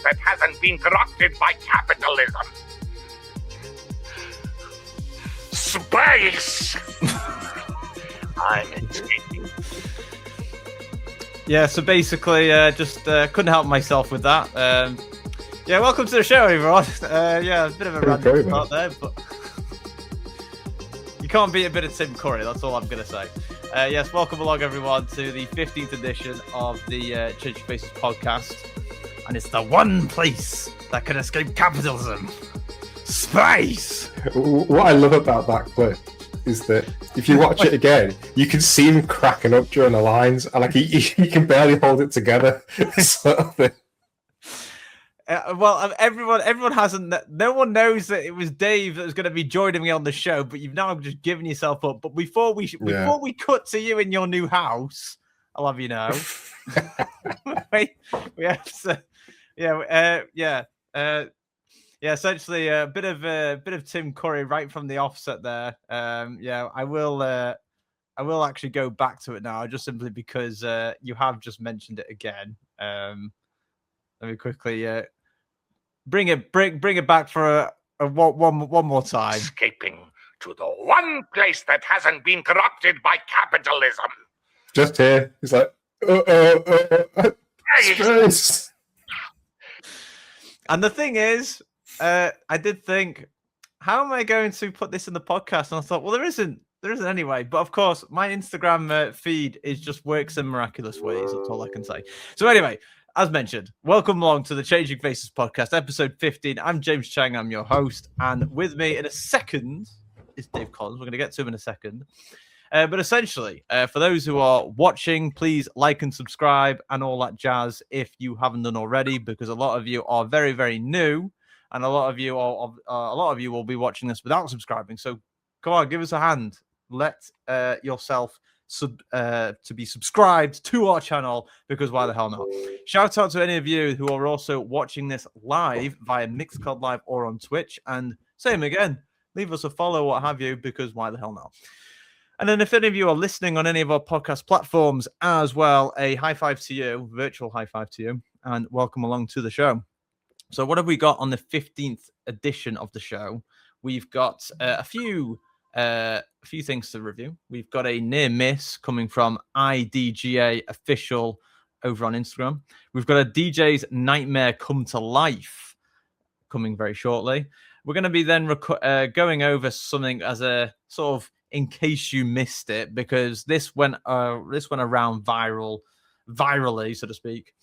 that hasn't been corrupted by capitalism. Space! I'm escaping. Yeah, so basically, just couldn't help myself with that. Yeah, welcome to the show, everyone. Yeah, a bit of a random start there, but you can't beat a bit of Tim Curry. That's all I'm going to say. Yes, welcome along, everyone, to the 15th edition of the Changing Faces podcast. And it's the one place that can escape capitalism. Space! What I love about that clip is that if you watch it again, you can see him cracking up during the lines, and like he can barely hold it together. Sort of thing. Well, everyone hasn't. No one knows that it was Dave that was going to be joining me on the show, but you've now just given yourself up. But before we cut to you in your new house, I'll have you know, we have to, essentially a bit of Tim Curry right from the offset there. I will actually go back to it now, just simply because you have just mentioned it again. Let me quickly bring it back for one more time. Escaping to the one place that hasn't been corrupted by capitalism. Just here, he's like, space. And the thing is, I did think, how am I going to put this in the podcast? And I thought, well, there isn't anyway. But of course, my Instagram feed is just works in miraculous ways. That's all I can say. So anyway, as mentioned, welcome along to the Changing Faces podcast, episode 15. I'm James Chang. I'm your host. And with me in a second is Dave Collins. We're going to get to him in a second. But essentially, for those who are watching, please like and subscribe and all that jazz if you haven't done already, because a lot of you are very, very new. And a lot of you will be watching this without subscribing. So come on, give us a hand. Let yourself to be subscribed to our channel, because why the hell not? Shout out to any of you who are also watching this live via Mixcloud Live or on Twitch. And same again, leave us a follow, what have you, because why the hell not? And then if any of you are listening on any of our podcast platforms as well, a high five to you, virtual high five to you, and welcome along to the show. So what have we got on the 15th edition of the show? We've got a few things to review. We've got a near miss coming from IDGA official over on Instagram. We've got a DJ's nightmare come to life coming very shortly. We're going to be then going over something as a sort of in case you missed it, because this went around virally, so to speak,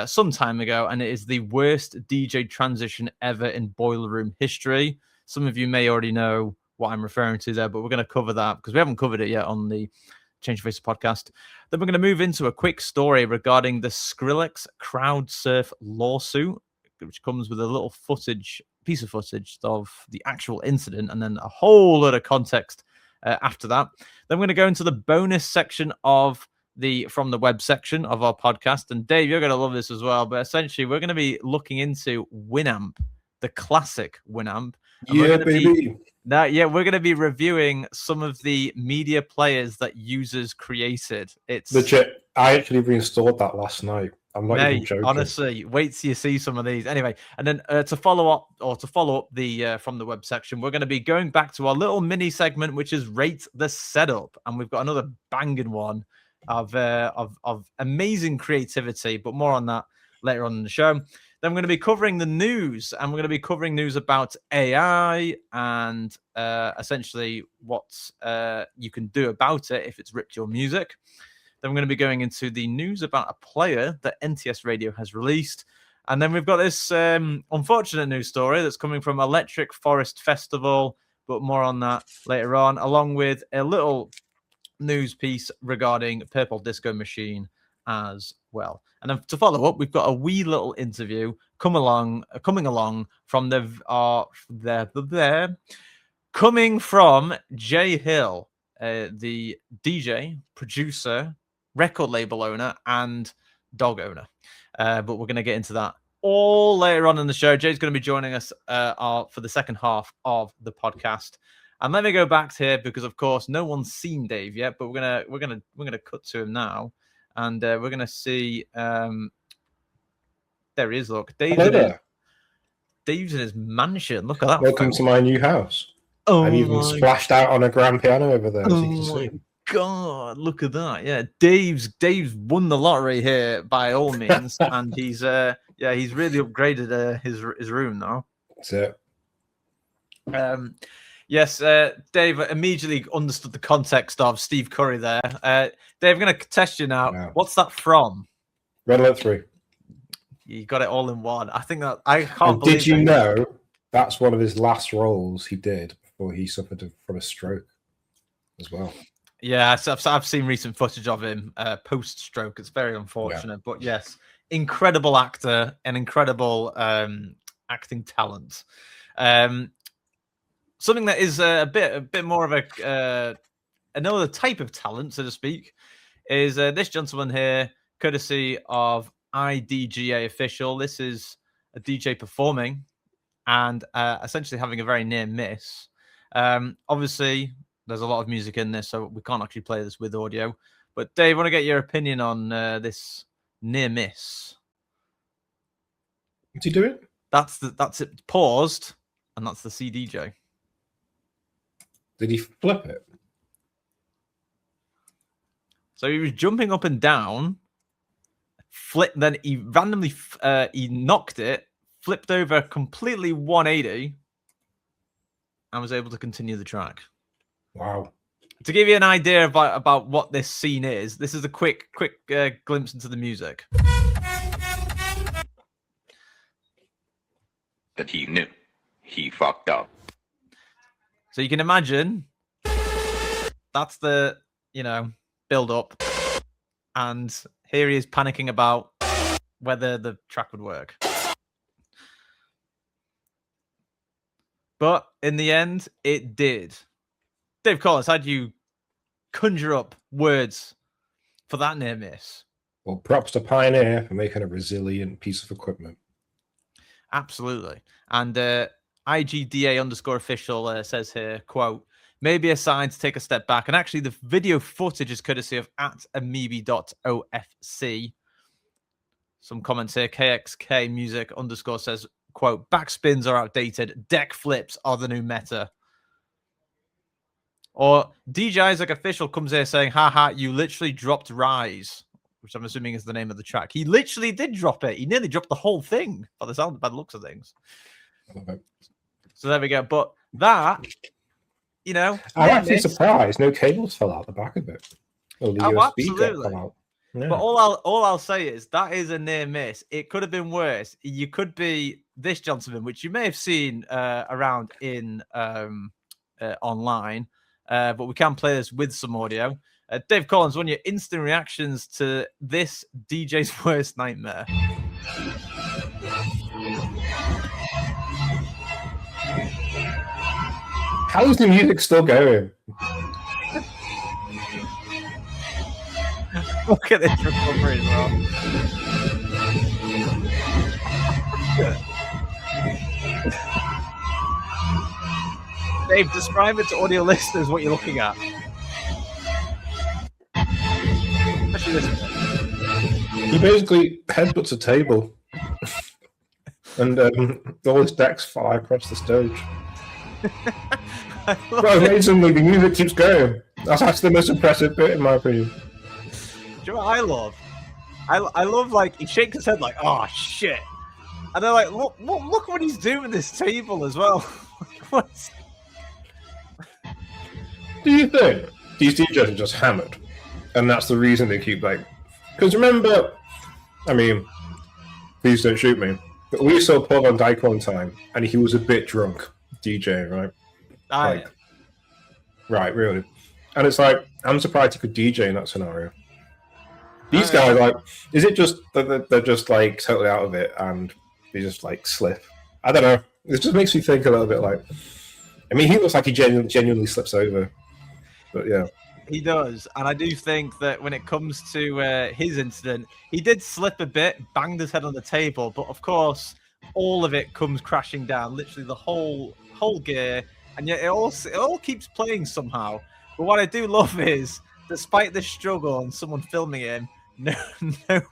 some time ago, and it is the worst DJ transition ever in Boiler Room history. Some of you may already know what I'm referring to there, but we're going to cover that because we haven't covered it yet on the Change Faces podcast. Then we're going to move into a quick story regarding the Skrillex crowd surf lawsuit, which comes with a little piece of footage of the actual incident, and then a whole lot of context after that. Then we're going to go into the bonus section of from the web section of our podcast. And Dave, you're going to love this as well. But essentially, we're going to be looking into Winamp, the classic Winamp. Yeah, baby. We're going to be reviewing some of the media players that users created. It's legit. I actually reinstalled that last night. I'm not even joking. Honestly, wait till you see some of these. Anyway, and then to follow up the from the web section, we're going to be going back to our little mini segment, which is Rate the Setup, and we've got another banging one of amazing creativity, but more on that later on in the show. Then we're going to be covering the news, and we're going to be covering news about AI and essentially what you can do about it if it's ripped your music. Then we're going to be going into the news about a player that NTS Radio has released. And then we've got this unfortunate news story that's coming from Electric Forest Festival, but more on that later on, along with a little news piece regarding Purple Disco Machine as well. And then to follow up, we've got a wee little interview coming along from coming from Jay Hill, the DJ, producer, record label owner, and dog owner. But we're going to get into that all later on in the show. Jay's going to be joining us for the second half of the podcast. And let me go back to here because, of course, no one's seen Dave yet. But we're gonna cut to him now, and we're gonna see There he is. Look, Hello there. Dave's in his mansion. Look at that. Welcome to my new house. Oh, I've even splashed out on a grand piano over there, as you can my see. God, look at that. Yeah, Dave's won the lottery here by all means, and he's he's really upgraded his room now. That's it. Yes, Dave immediately understood the context of Steve Curry there. Dave, I'm going to test you now. Wow. What's that from? Red Alert 3. You got it all in one. I think that I can't And believe did you it. know that's one of his last roles he did before he suffered from a stroke as well? Yeah, so I've seen recent footage of him post-stroke. It's very unfortunate, but yes, incredible actor and incredible acting talent. Something that is a bit more of another type of talent, so to speak, is this gentleman here, courtesy of IDGA Official. This is a DJ performing and essentially having a very near miss. Obviously, there's a lot of music in this, so we can't actually play this with audio. But Dave, I want to get your opinion on this near miss. What's he doing? That's it paused, and that's the CDJ. Did he flip it? So he was jumping up and down, then he randomly he knocked it, flipped over completely 180, and was able to continue the track. Wow. To give you an idea about what this scene is, this is a quick glimpse into the music. That he knew. He fucked up. So you can imagine that's the, build up. And here he is panicking about whether the track would work. But in the end, it did. Dave Collins, how do you conjure up words for that near miss? Well, props to Pioneer for making a resilient piece of equipment. Absolutely. And IGDA_official says here, quote, maybe a sign to take a step back. And actually, the video footage is courtesy of @amoebi.ofc. Some comments here. KXK Music _ says, quote, backspins are outdated. Deck flips are the new meta. Or DJ Isaac Official comes here saying, haha, you literally dropped Rise, which I'm assuming is the name of the track. He literally did drop it. He nearly dropped the whole thing by the looks of things. Okay. So there we go. But that, I'm actually surprised no cables fell out the back of it. Or the USB got fell out. Yeah. But all I'll say is that is a near miss. It could have been worse. You could be this gentleman, which you may have seen around in online, but we can play this with some audio. Dave Collins, one of your instant reactions to this DJ's worst nightmare. How is the music still going? Look at this recovery as well. Dave, describe it to audio listeners what you're looking at. Especially this one. He basically headbutts a table. And all his decks fly across the stage. But amazingly, the music keeps going. That's actually the most impressive bit, in my opinion. Do you know what I love? I love, like, he shakes his head like, oh, shit. And they're like, look what he's doing with this table as well. Do you think these DJs are just hammered? And that's the reason they keep, like... Because remember... I mean, please don't shoot me. But we saw Paul Van Dyke one time, and he was a bit drunk, DJing, right? Right, really. And it's like, I'm surprised he could DJ in that scenario. These guys, like, is it just that they're just, like, totally out of it, and they just, like, slip? I don't know. It just makes me think a little bit like... I mean, he looks like he genuinely slips over. But, yeah. He does, and I do think that when it comes to his incident, he did slip a bit, banged his head on the table, but of course, all of it comes crashing down, literally the whole gear, and yet it all keeps playing somehow. But what I do love is, despite this struggle and someone filming him, no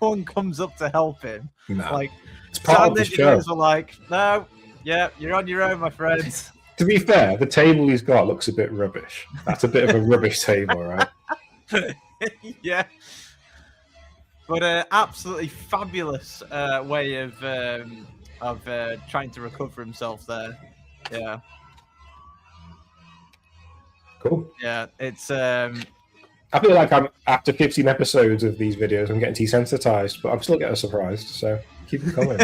one comes up to help him. No, Like, it's part sound of the show. engineers are like, no, yeah, you're on your own, my friends. To be fair, the table he's got looks a bit rubbish. That's a bit of a rubbish table, right? Yeah. But absolutely fabulous way of trying to recover himself there. Yeah. Cool. Yeah, it's I feel like I'm after 15 episodes of these videos, I'm getting desensitized, but I'm still getting surprised. So keep it coming.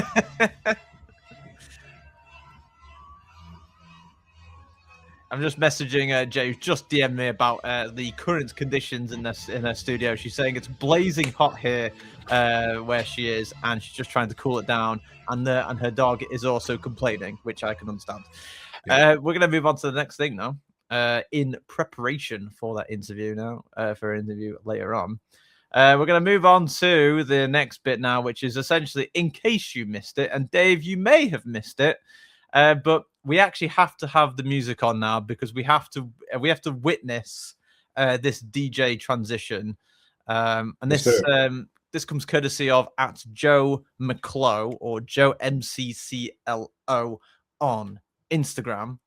I'm just messaging Jay, who's just DM'd me about the current conditions in her studio. She's saying it's blazing hot here where she is, and she's just trying to cool it down. And her dog is also complaining, which I can understand. Yeah. We're going to move on to the next thing now. In preparation for that interview now, for an interview later on. We're going to move on to the next bit now, which is essentially in case you missed it. And Dave, you may have missed it, but we actually have to have the music on now because we have to witness this DJ transition. And this comes courtesy of at Joe McClow or Joe MCCLO on Instagram.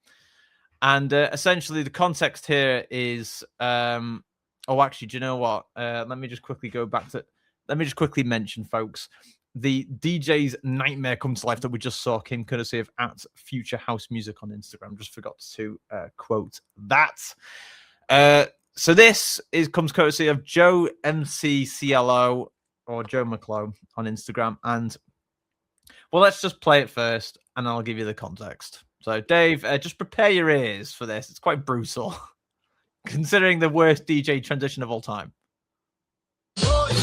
And essentially, the context here is, actually, do you know what? Let me just quickly mention, folks, the DJ's nightmare come to life that we just saw came courtesy of at Future House Music on Instagram. Just forgot to quote that. So this comes courtesy of Joe MCCLO or Joe McClow on Instagram. And well, let's just play it first, and I'll give you the context. So, Dave, just prepare your ears for this. It's quite brutal, considering the worst DJ transition of all time. I've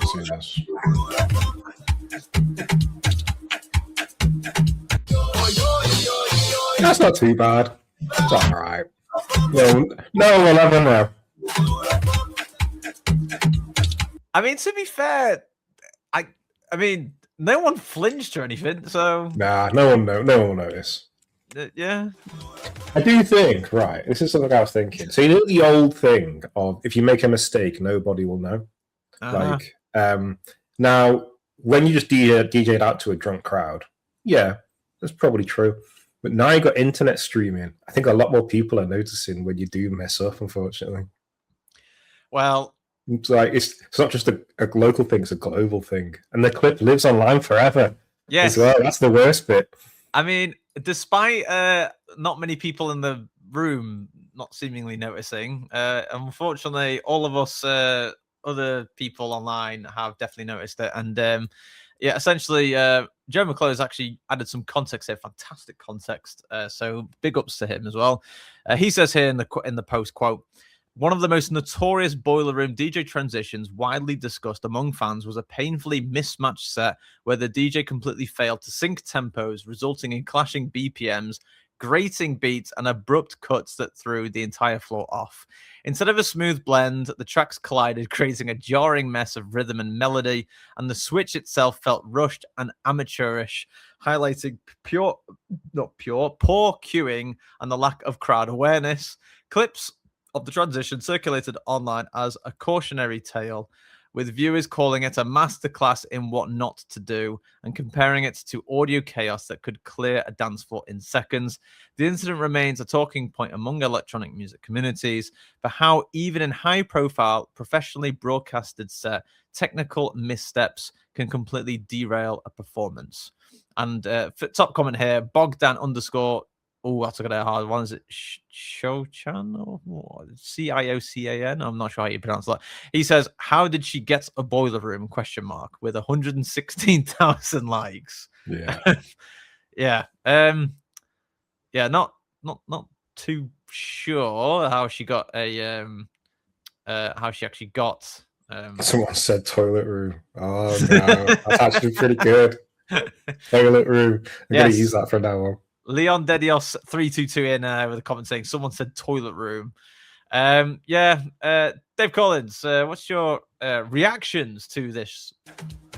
seen this. That's not too bad. It's all right. No one ever know. I mean, to be fair, I mean, no one flinched or anything, so... Nah, no one will notice. Yeah. I do think, right, this is something I was thinking. So you know the old thing of if you make a mistake, nobody will know? Like, now, when you just DJ'd out to a drunk crowd, yeah, that's probably true. But now you got internet streaming. I think a lot more people are noticing when you do mess up, unfortunately. Well... It's like it's not just a local thing; it's a global thing, and the clip lives online forever. Yes, as well. That's the worst bit. I mean, despite not many people in the room not seemingly noticing, unfortunately, all of us other people online have definitely noticed it. And yeah, essentially, Joe McClow has actually added some context here, fantastic context. So big ups to him as well. He says here in the post, quote, "One of the most notorious boiler room DJ transitions widely discussed among fans was a painfully mismatched set where the DJ completely failed to sync tempos, resulting in clashing BPMs, grating beats, and abrupt cuts that threw the entire floor off. Instead of a smooth blend, the tracks collided, creating a jarring mess of rhythm and melody, and the switch itself felt rushed and amateurish, highlighting poor cueing and the lack of crowd awareness. Clips of the transition circulated online as a cautionary tale, with viewers calling it a masterclass in what not to do and comparing it to audio chaos that could clear a dance floor in seconds. The incident remains a talking point among electronic music communities for how even in high-profile, professionally broadcasted set, technical missteps can completely derail a performance." And top comment here, Bogdan _. Oh, that's a hard one. Is it Shochan or Ciocian? I'm not sure how you pronounce that. He says, "How did she get a boiler room?" ? With 116,000 likes. Yeah, yeah, yeah. Not too sure how she got a how she actually got. Someone said toilet room. Oh no, that's actually pretty good. Toilet room. I'm gonna use that from now on. Leon Dedios 322 in with a comment saying someone said toilet room. Dave Collins, what's your reactions to this?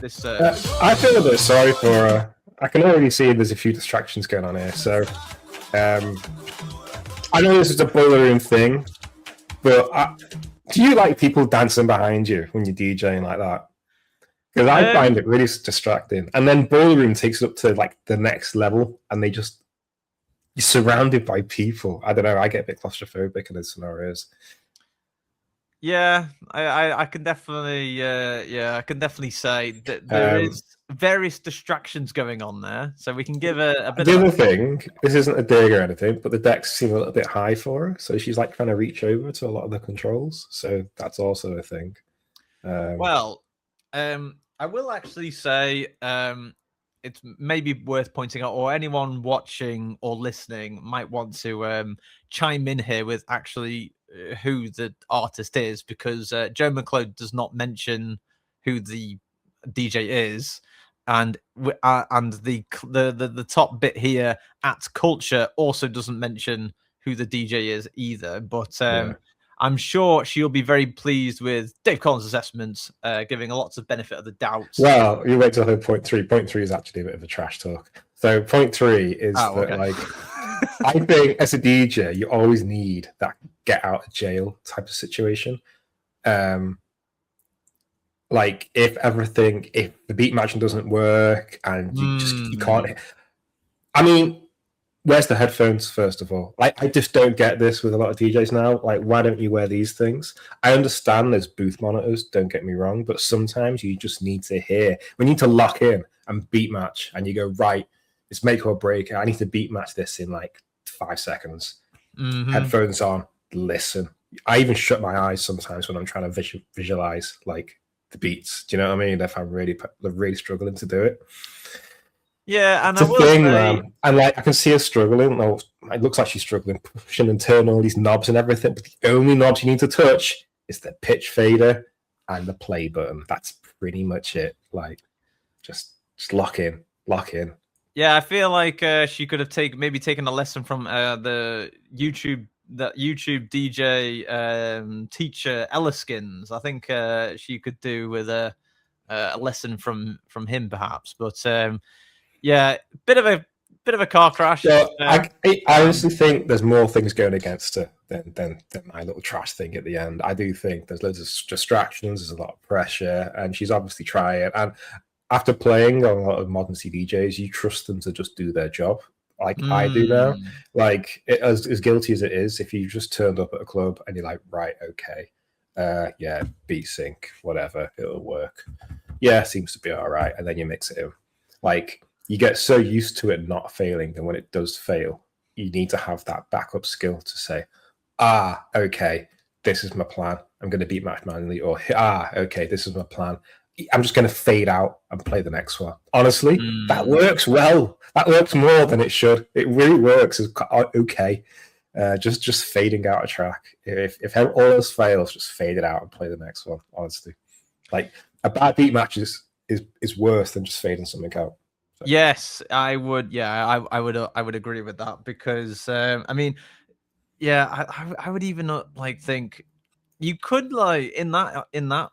I feel a bit sorry for her. I can already see there's a few distractions going on here. So I know this is a boiler room thing, But do you like people dancing behind you when you're DJing like that? Because I find it really distracting. And then Boiler Room takes it up to like the next level, and you're surrounded by people. I don't know. I get a bit claustrophobic in those scenarios. Yeah, I can definitely I can definitely say that there is various distractions going on there, so we can give a bit. The other thing, this isn't a dig or anything, but the decks seem a little bit high for her, so she's like trying to reach over to a lot of the controls. So that's also a thing. I will actually say it's maybe worth pointing out, or anyone watching or listening might want to chime in here with actually who the artist is, because Joe McLeod does not mention who the DJ is, and the top bit here at Culture also doesn't mention who the DJ is either. But I'm sure she'll be very pleased with Dave Collins' assessments, giving a lots of benefit of the doubt. Well, you wait till her point 3. Point 3 is actually a bit of a trash talk. So point 3 is like, I think as a DJ, you always need that get out of jail type of situation. Like if the beat matching doesn't work and you can't. I mean, where's the headphones, first of all? Like, I just don't get this with a lot of DJs now. Like, why don't you wear these things? I understand there's booth monitors, don't get me wrong, but sometimes you just need to hear. We need to lock in and beat match, and you go, right, it's make or break. I need to beat match this in like 5 seconds. Headphones on, listen. I even shut my eyes sometimes when I'm trying to visualize like the beats. Do you know what I mean? If I'm really struggling to do it. Yeah, and it's a thing, man. And like, I can see her struggling. Well, it looks like she's struggling, pushing and turning all these knobs and everything. But the only knobs you need to touch is the pitch fader and the play button. That's pretty much it. Like, just lock in. Yeah, I feel like she could have taken a lesson from the YouTube DJ teacher Elliskins. I think she could do with a lesson from him, perhaps. But yeah, bit of a car crash. So I honestly think there's more things going against her than my little trash thing at the end. I do think there's loads of distractions, there's a lot of pressure, and she's obviously trying. And after playing on a lot of modern CDJs, you trust them to just do their job, like I do now. Like, as guilty as it is, if you just turned up at a club and you're like, right, okay, yeah, beat sync, whatever, it'll work. Yeah, seems to be all right, and then you mix it in. Like, you get so used to it not failing, and when it does fail, you need to have that backup skill to say, okay, this is my plan. I'm going to beat match manually, or okay, this is my plan. I'm just going to fade out and play the next one. Honestly, that works well. That works more than it should. It really works. It's okay. Just fading out a track. If all else fails, just fade it out and play the next one. Honestly, like, a bad beat match is worse than just fading something out. So. Yes, I would. Yeah, I would agree with that, because I mean, yeah, I would even like think you could, like, in that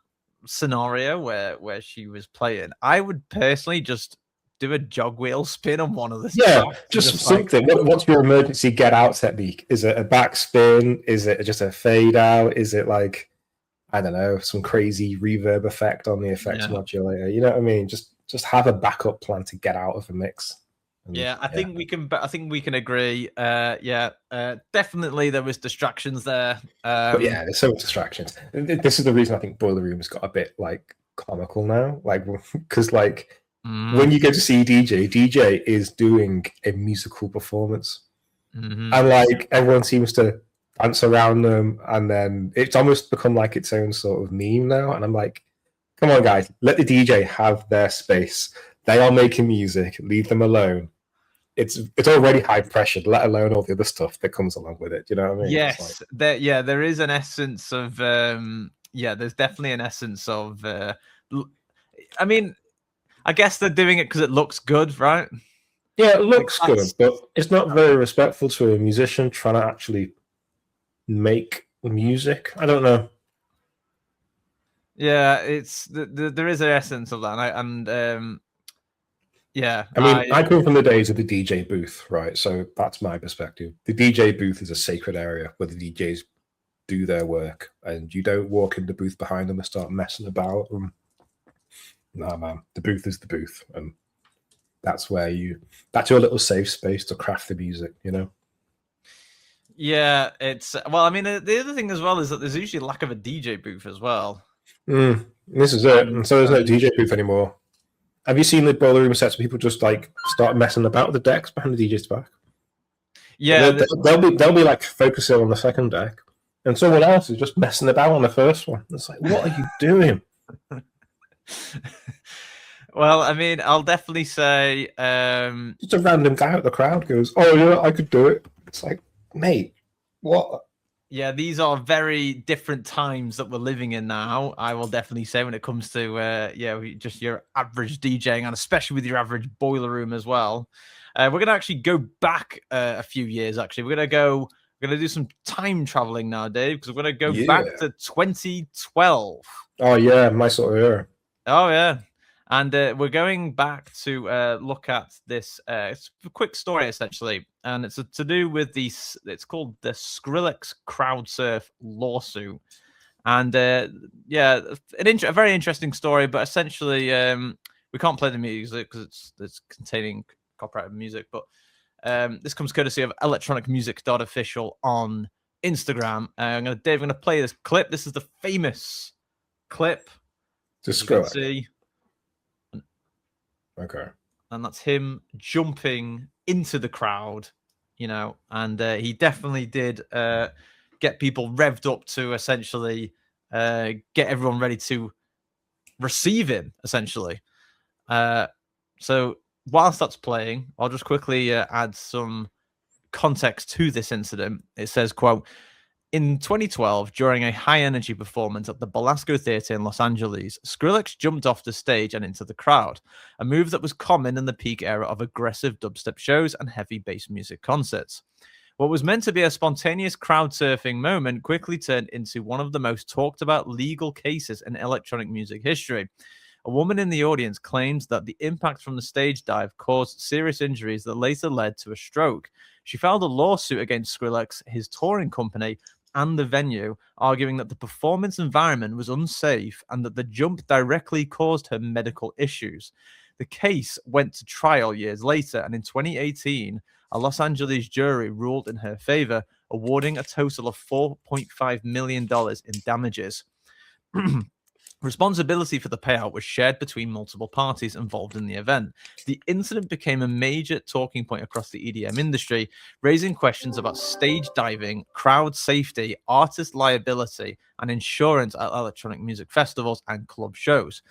scenario where she was playing, I would personally just do a jog wheel spin on one of the tracks, just something. Like, what's your emergency get out technique? Is it a back spin? Is it just a fade out? Is it like, I don't know, some crazy reverb effect on the effects modulator? You know what I mean? Just have a backup plan to get out of a mix. I think we can agree. Definitely there was distractions there. But yeah, there's so much distractions. This is the reason I think Boiler Room has got a bit like comical now, like, because like when you go to see DJ is doing a musical performance, and like everyone seems to dance around them, and then it's almost become like its own sort of meme now. And I'm like, come on, guys, let the DJ have their space. They are making music. Leave them alone. It's already high pressured, let alone all the other stuff that comes along with it. Do you know what I mean? Yes, like, there is an essence of there's definitely an essence of. I mean, I guess they're doing it because it looks good, right? Yeah, it looks good, but it's not very respectful to a musician trying to actually make music. I don't know. Yeah, it's there is an essence of that, yeah. I mean, I come from the days of the DJ booth, right? So that's my perspective. The DJ booth is a sacred area where the DJs do their work, and you don't walk in the booth behind them and start messing about. Nah, man, the booth is the booth, and that's your little safe space to craft the music, you know? Yeah, it's well. I mean, the other thing as well is that there's usually lack of a DJ booth as well. This is it, and so there's no DJ booth anymore. Have you seen the boiler room sets where people just like start messing about with the decks behind the DJ's back? Yeah, they'll be like focusing on the second deck, and someone else is just messing about on the first one. It's like, what are you doing? Well, I mean, I'll definitely say just a random guy out the crowd goes, "Oh yeah, I could do it." It's like, mate, what? Yeah, these are very different times that we're living in now. I will definitely say when it comes to just your average DJing, and especially with your average boiler room as well. We're gonna actually go back a few years. Actually, we're gonna do some time traveling now, Dave, because we're gonna go back to 2012. Oh yeah, my sort of era. Oh yeah. And we're going back to look at this. It's a quick story, essentially. And it's to do with it's called the Skrillex CrowdSurf lawsuit. And a very interesting story. But essentially, we can't play the music because it's containing copyrighted music. But this comes courtesy of electronicmusic.official on Instagram. Dave, I'm going to play this clip. This is the famous clip. To Skrillex. See. Okay. And that's him jumping into the crowd, and he definitely did get people revved up to essentially get everyone ready to receive him, essentially. So whilst that's playing, I'll just quickly add some context to this incident. It says, quote, in 2012, during a high-energy performance at the Belasco Theatre in Los Angeles, Skrillex jumped off the stage and into the crowd, a move that was common in the peak era of aggressive dubstep shows and heavy bass music concerts. What was meant to be a spontaneous crowd surfing moment quickly turned into one of the most talked about legal cases in electronic music history. A woman in the audience claims that the impact from the stage dive caused serious injuries that later led to a stroke. She filed a lawsuit against Skrillex, his touring company, and the venue, arguing that the performance environment was unsafe and that the jump directly caused her medical issues. The case went to trial years later, and in 2018, a Los Angeles jury ruled in her favor, awarding a total of $4.5 million in damages. Responsibility for the payout was shared between multiple parties involved in the event. The incident became a major talking point across the EDM industry, raising questions about stage diving, crowd safety, artist liability, and insurance at electronic music festivals and club shows.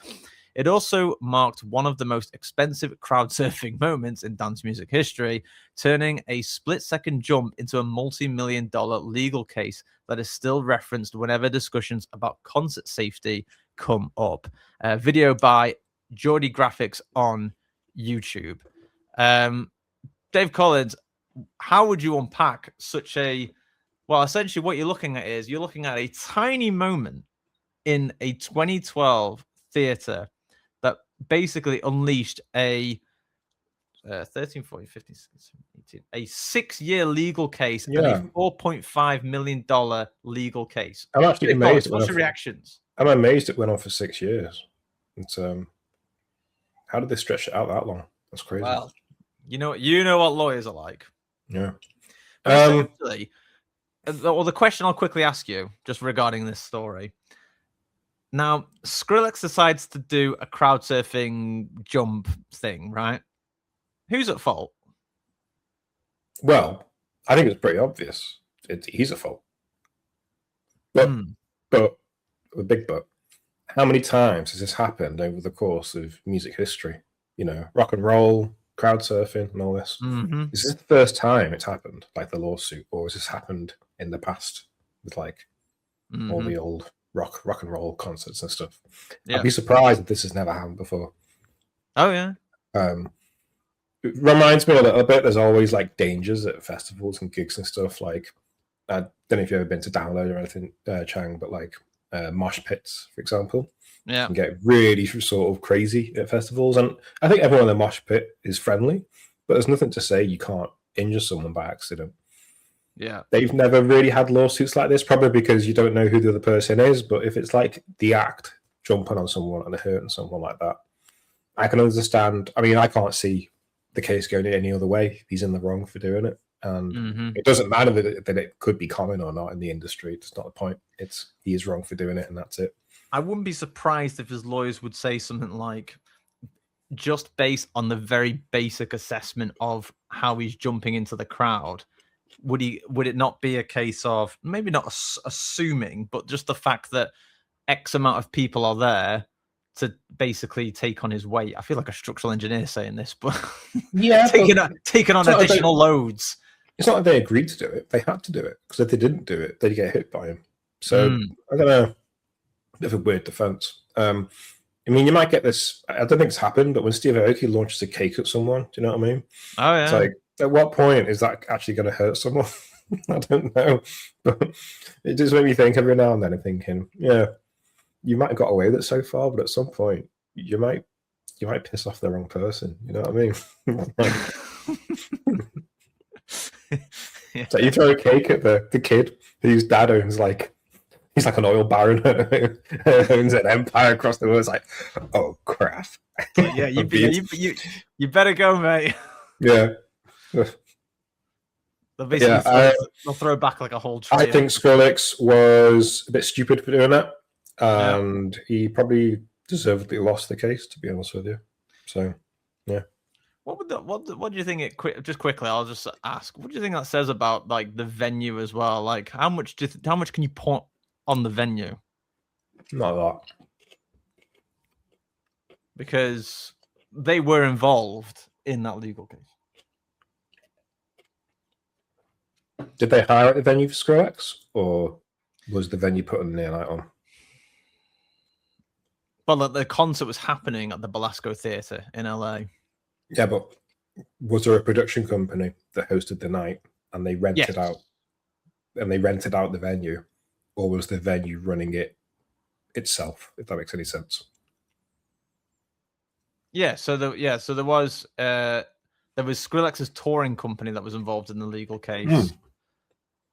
It also marked one of the most expensive crowd surfing moments in dance music history, turning a split-second jump into a multi-million-dollar legal case that is still referenced whenever discussions about concert safety come up. Video by Geordie Graphics on YouTube. Dave Collins, how would you unpack such a... Well, essentially what you're looking at is you're looking at a tiny moment in a 2012 theater that basically unleashed a 13, 14, 15, 16, 18, a 6-year legal case and a $4.5 million legal case. I'm actually amazed. What's your reactions? I'm amazed it went on for 6 years. It's how did they stretch it out that long? That's crazy. Well, you know what lawyers are like. Yeah. Essentially, the question I'll quickly ask you just regarding this story. Now, Skrillex decides to do a crowd surfing jump thing, right? Who's at fault? Well, I think it's pretty obvious. He's at fault. But a big but. How many times has this happened over the course of music history? Rock and roll, crowd surfing, and all this. Mm-hmm. Is this the first time it's happened, like the lawsuit, or has this happened in the past with all the old rock and roll concerts and stuff? Yeah. I'd be surprised if this has never happened before. Oh yeah. It reminds me a little bit. There's always dangers at festivals and gigs and stuff. I don't know if you've ever been to Download or anything, Chang, but mosh pits, for example, can get really sort of crazy at festivals. And I think everyone in the mosh pit is friendly, but there's nothing to say you can't injure someone by accident. Yeah. They've never really had lawsuits like this, probably because you don't know who the other person is. But if it's like the act jumping on someone and hurting someone like that, I can understand. I mean, I can't see the case going any other way. He's in the wrong for doing it. And it doesn't matter that it could be common or not in the industry. It's not the point. He is wrong for doing it, and that's it. I wouldn't be surprised if his lawyers would say something like, just based on the very basic assessment of how he's jumping into the crowd, would it not be a case of maybe not assuming, but just the fact that X amount of people are there to basically take on his weight? I feel like a structural engineer saying this, but yeah, taking on additional loads. It's not like they agreed to do it; they had to do it, because if they didn't do it, they'd get hit by him. So I don't know. Bit of a weird defense. I mean, you might get this. I don't think it's happened, but when Steve Aoki launches a cake at someone, do you know what I mean? Oh yeah. It's like, at what point is that actually going to hurt someone? I don't know, but it just made me think every now and then. I'm thinking, yeah, you might have got away with it so far, but at some point, you might piss off the wrong person. You know what I mean? Yeah. So you throw a cake at the kid whose dad owns he's like an oil baron, owns an empire across the world. It's like, oh crap! Yeah, you better go, mate. Yeah. They'll basically they'll throw back like a whole tray. I think Skrillex was a bit stupid for doing that, and he probably deservedly lost the case, to be honest with you. So, yeah. What do you think just quickly, I'll just ask, what do you think that says about like the venue as well? Like how much can you put on the venue? Not a lot. Because they were involved in that legal case. Did they hire at the venue for Skrillex, or was the venue putting the night on? Well, the concert was happening at the Belasco Theatre in LA. Yeah, but was there a production company that hosted the night and they rented out the venue, or was the venue running it itself? If that makes any sense. Yeah. So there was Skrillex's touring company that was involved in the legal case,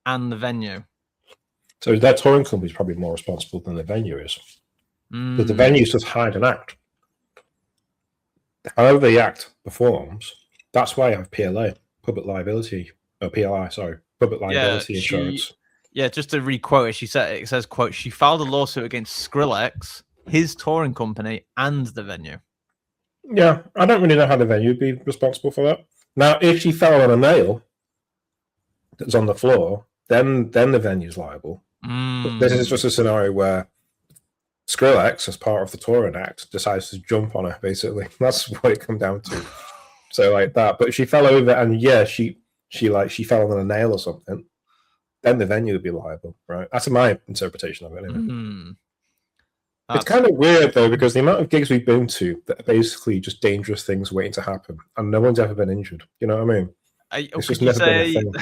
and the venue. So that touring company is probably more responsible than the venue is, because the venue's just hired an act. However the act performs, that's why I have PLA, public liability, or PLI, sorry, public liability insurance. Just to re-quote it, it says, quote, she filed a lawsuit against Skrillex, his touring company, and the venue. Yeah, I don't really know how the venue would be responsible for that. Now, if she fell on a nail that's on the floor, then the venue's liable. But this is just a scenario where Skrillex, as part of the touring act, decides to jump on her, basically. That's what it comes down to. So like that. But if she fell over and she fell on a nail or something, then the venue would be liable, right? That's my interpretation of it anyway. It's kind of weird though, because the amount of gigs we've been to that are basically just dangerous things waiting to happen, and no one's ever been injured. You know what I mean? It's just never been a thing.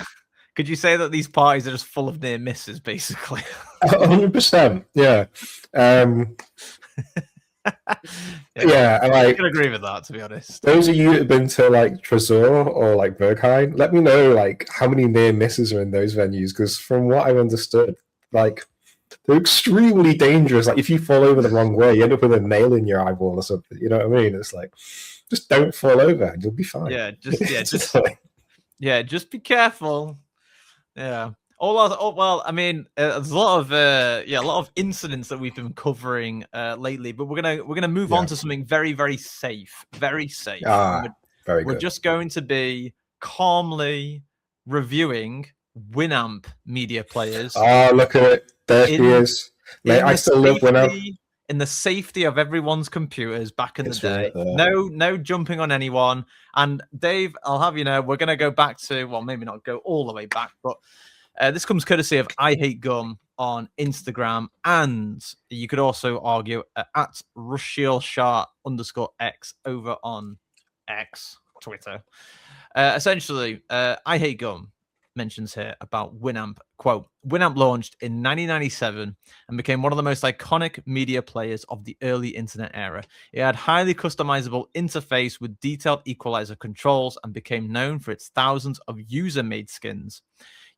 Could you say that these parties are just full of near misses, basically? 100%. Yeah. Yeah, I can agree with that, to be honest. Those of you that have been to like Tresor or like Berghain, let me know like how many near misses are in those venues, because from what I've understood, like they're extremely dangerous. Like if you fall over the wrong way, you end up with a nail in your eyeball or something. You know what I mean? It's like, just don't fall over and you'll be fine. Just be careful. Yeah. Well, I mean, there's a lot of incidents that we've been covering lately, but we're gonna move on to something very, very safe, very safe. Very good. We're just going to be calmly reviewing Winamp media players. Oh, look at it! There he is. Mate, I still love Winamp. In the safety of everyone's computers back in the day. No jumping on anyone. And Dave, I'll have you know, we're going to go back to, well, maybe not go all the way back, but this comes courtesy of I Hate Gum on Instagram. And you could also argue at RushieldShah_X over on X, Twitter. Essentially, I Hate Gum mentions here about Winamp. Quote, Winamp launched in 1997 and became one of the most iconic media players of the early internet era. It had highly customizable interface with detailed equalizer controls and became known for its thousands of user-made skins.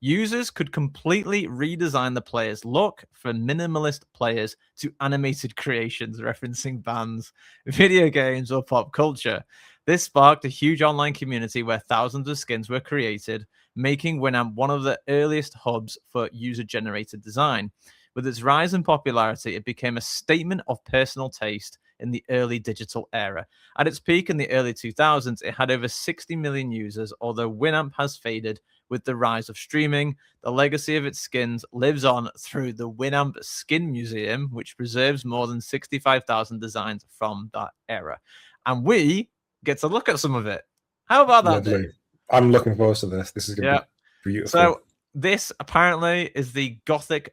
Users could completely redesign the player's look from minimalist players to animated creations referencing bands, video games, or pop culture. This sparked a huge online community where thousands of skins were created, making Winamp one of the earliest hubs for user-generated design. With its rise in popularity, it became a statement of personal taste in the early digital era. At its peak in the early 2000s, it had over 60 million users, although Winamp has faded with the rise of streaming. The legacy of its skins lives on through the Winamp Skin Museum, which preserves more than 65,000 designs from that era. And we get to look at some of it. How about that, Lovely. Dave? I'm looking forward to this. This is going to be beautiful. So this apparently is the Gothic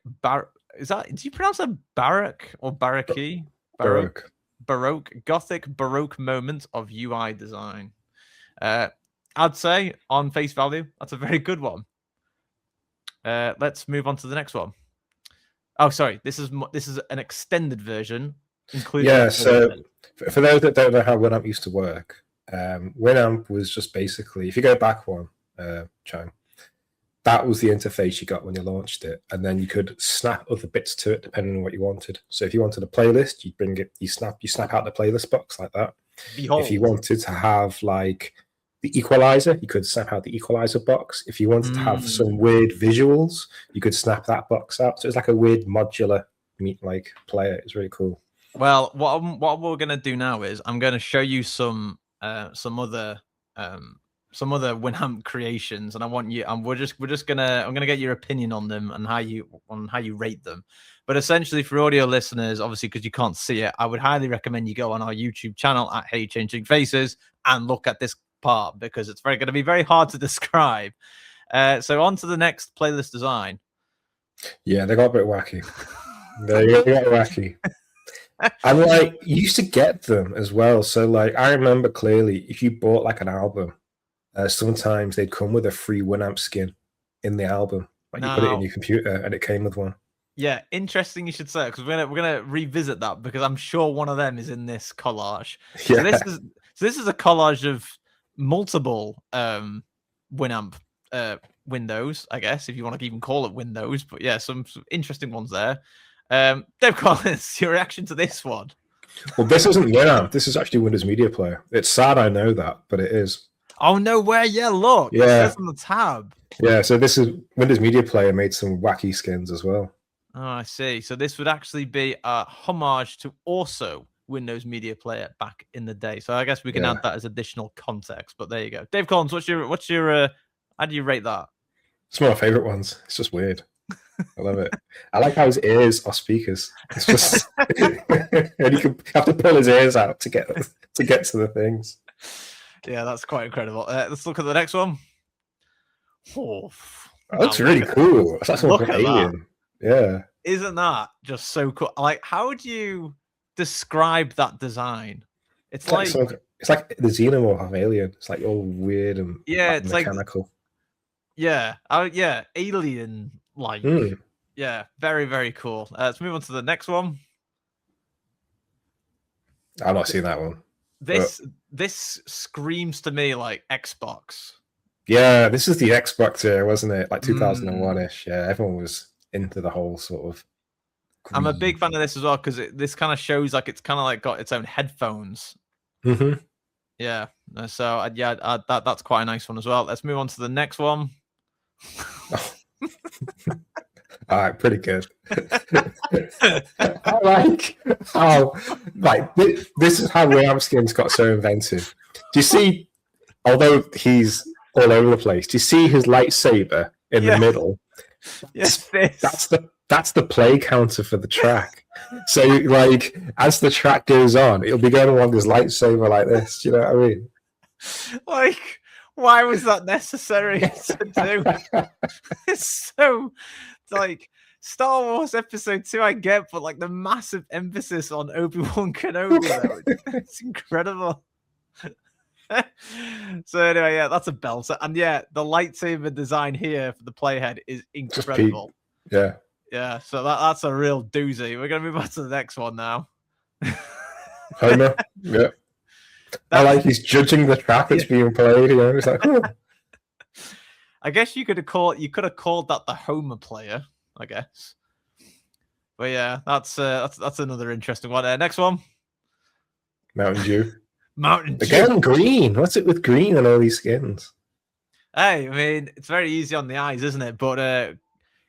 Is that? Do you pronounce it Baroque or Baroque? Baroque. Gothic Baroque moment of UI design. I'd say on face value, that's a very good one. Let's move on to the next one. Oh, sorry. This is an extended version, including. Yeah. So for those that don't know how Winamp used to work, Winamp was just basically, if you go back one, Chang, that was the interface you got when you launched it, and then you could snap other bits to it depending on what you wanted. So if you wanted a playlist, you'd bring it, you snap out the playlist box like that. Behold. If you wanted to have like the equalizer, you could snap out the equalizer box. If you wanted to have some weird visuals, you could snap that box out. So it's like a weird modular like player. It's really cool. Well, what we're gonna do now is I'm gonna show you some other Winamp creations, and I want you. I'm gonna get your opinion on them and how you rate them. But essentially, for audio listeners, obviously because you can't see it, I would highly recommend you go on our YouTube channel at Hey Changing Faces and look at this part because it's going to be very hard to describe. So on to the next playlist design. Yeah, they got a bit wacky. They got wacky. And like you used to get them as well. So like I remember clearly, if you bought like an album, sometimes they'd come with a free Winamp skin in the album. Like you put it in your computer and it came with one. Yeah, interesting you should say it because we're gonna revisit that because I'm sure one of them is in this collage. Yeah. So this is a collage of multiple Winamp windows, I guess, if you want to even call it windows. But yeah, some interesting ones there. Dave Collins, your reaction to this one? Well, this isn't Winamp. This is actually Windows Media Player. It's sad, I know that, but it is. Oh, no way. Yeah, look. Yeah. It says on the tab. Yeah, so this is Windows Media Player made some wacky skins as well. Oh, I see. So this would actually be a homage to also Windows Media Player back in the day. So I guess we can add that as additional context. But there you go. Dave Collins, what's your how do you rate that? It's one of my favorite ones. It's just weird. I love it. I like how his ears are speakers. It's just and you have to pull his ears out to get to the things. Yeah, that's quite incredible. Let's look at the next one. Oh, that looks really cool. It's like something from Alien. Yeah. Isn't that just so cool? Like, how would you describe that design? It's like the xenomorph of Alien. It's like all weird and it's mechanical. Alien like. Yeah, very, very cool. Let's move on to the next one. I've not seen that one. This screams to me like Xbox. Yeah, this is the Xbox era, wasn't it? Like 2001-ish. Yeah, everyone was into the whole sort of. I'm a big fan of this as well because this kind of shows like it's kind of like got its own headphones. Mm-hmm. Yeah. So that's quite a nice one as well. Let's move on to the next one. All right, pretty good. I like how this is how Winamp skins got so inventive. Do you see? Although he's all over the place, do you see his lightsaber in the middle? Yes, that's the play counter for the track. So like as the track goes on, it'll be going along his lightsaber like this. Do you know what I mean? Like, why was that necessary to do? It's so like Star Wars Episode 2, I get, but like the massive emphasis on Obi-Wan Kenobi, it's incredible. So anyway, yeah, that's a belter, and yeah, the lightsaber design here for the playhead is incredible. Yeah. So that's a real doozy. We're gonna move on to the next one now. Homer, yeah. I like he's judging the track that's being played. You know, it's like, oh. I guess you could have called that the Homer player, I guess. But yeah, that's another interesting one. Next one. Mountain Dew. Mountain Dew. Again, green. What's it with green and all these skins? Hey, I mean, it's very easy on the eyes, isn't it? But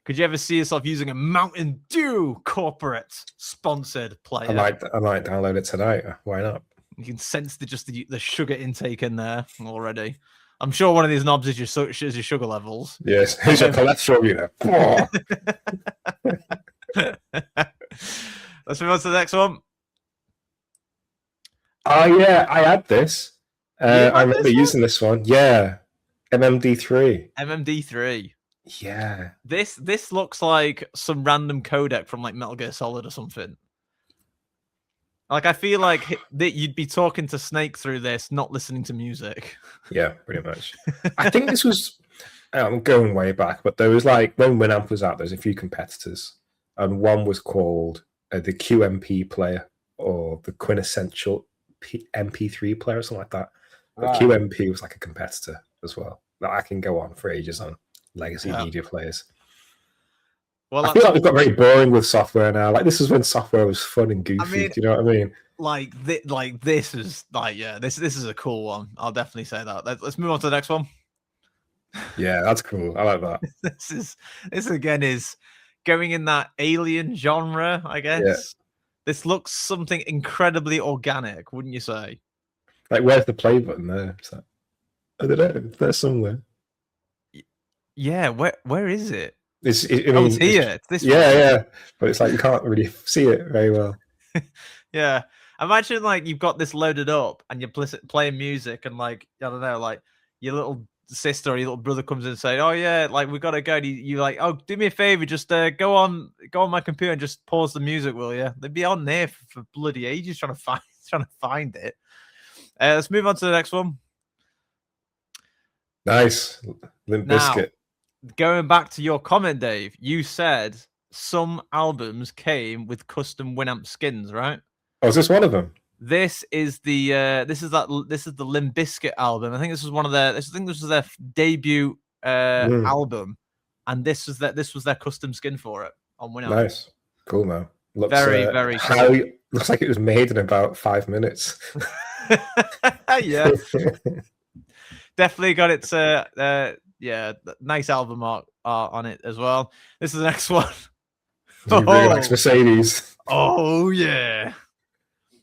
could you ever see yourself using a Mountain Dew corporate sponsored player? I might download it tonight. Why not? You can sense the sugar intake in there already. I'm sure one of these knobs is your sugar levels. Yes, here's your cholesterol unit. Let's move on to the next one. Oh yeah, I had this. I remember using this one. Yeah, MMD3. MMD3. Yeah. This looks like some random codec from like Metal Gear Solid or something. Like I feel like that you'd be talking to Snake through this, not listening to music. Yeah, pretty much. I think this was. I'm going way back, but there was like when Winamp was out, there's a few competitors, and one was called the QMP player or the quintessential MP3 player or something like that. But QMP was like a competitor as well. That I can go on for ages on legacy media players. Well, I feel like we've got very boring with software now. Like this is when software was fun and goofy. I mean, do you know what I mean? This is this is a cool one. I'll definitely say that. Let's move on to the next one. Yeah, that's cool. I like that. This again is going in that alien genre, I guess. Yeah. This looks something incredibly organic, wouldn't you say? Like, where's the play button there? Like, I don't know. There's somewhere. Yeah, where is it? It's here. It's this one. Yeah. But it's like you can't really see it very well. Yeah. Imagine like you've got this loaded up and you're playing music and like, I don't know, like your little sister or your little brother comes in and say, "Oh yeah, like we gotta go." And you like, "Oh, do me a favor, just go on my computer and just pause the music, will you?" They'd be on there for bloody ages trying to find it. Let's move on to the next one. Nice. Limp Bizkit. Going back to your comment, Dave, you said some albums came with custom Winamp skins, right? Oh, is this one of them? This is the Limp Bizkit album. I think this was one of their. I think this was their debut album, and this was their custom skin for it on Winamp. Nice, cool, man. Looks very cool. Looks like it was made in about 5 minutes. Yeah, definitely got its nice album art on it as well. This is the next one. Really likes Mercedes. Oh yeah.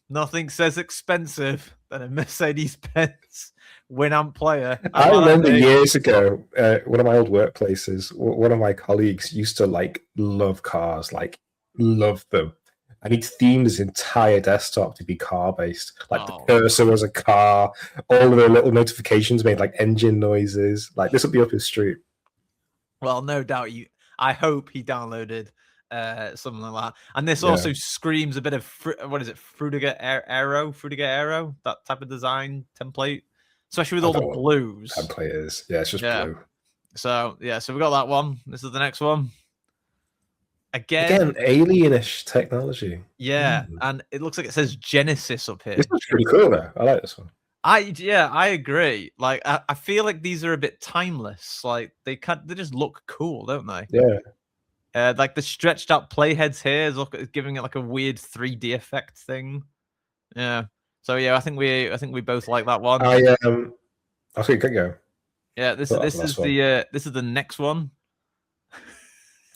Nothing says expensive than a Mercedes-Benz Winamp player. I remember years ago, one of my old workplaces, one of my colleagues used to love cars, love them. And he'd themed his entire desktop to be car-based. The cursor was a car. All of the little notifications made engine noises. This would be up his street. Well, no doubt. I hope he downloaded something like that. And this also screams a bit of Fruitiger Aero, that type of design template, especially with all the blues. Template is it's just blue. So we got that one. This is the next one. Again, alienish technology. Yeah, and it looks like it says Genesis up here. This is pretty cool though. I like this one. I agree. I feel like these are a bit timeless. They just look cool, don't they? Yeah. The stretched out playheads here is giving it a weird 3D effect thing. Yeah. So I think we both like that one. I think it could go. Yeah. This is the next one.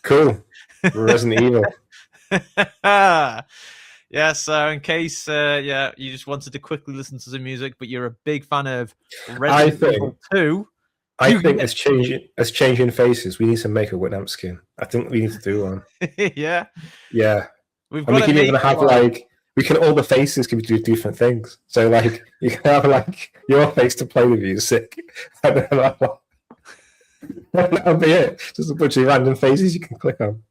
Cool. Resident Evil. Yeah. So in case you just wanted to quickly listen to some music, but you're a big fan of Resident Evil 2. I think as changing faces, we need to make a Winamp skin. I think we need to do one. Yeah. We can even have all the faces can do different things. So you can have your face to play the music. And then that'll be it. Just a bunch of random faces you can click on.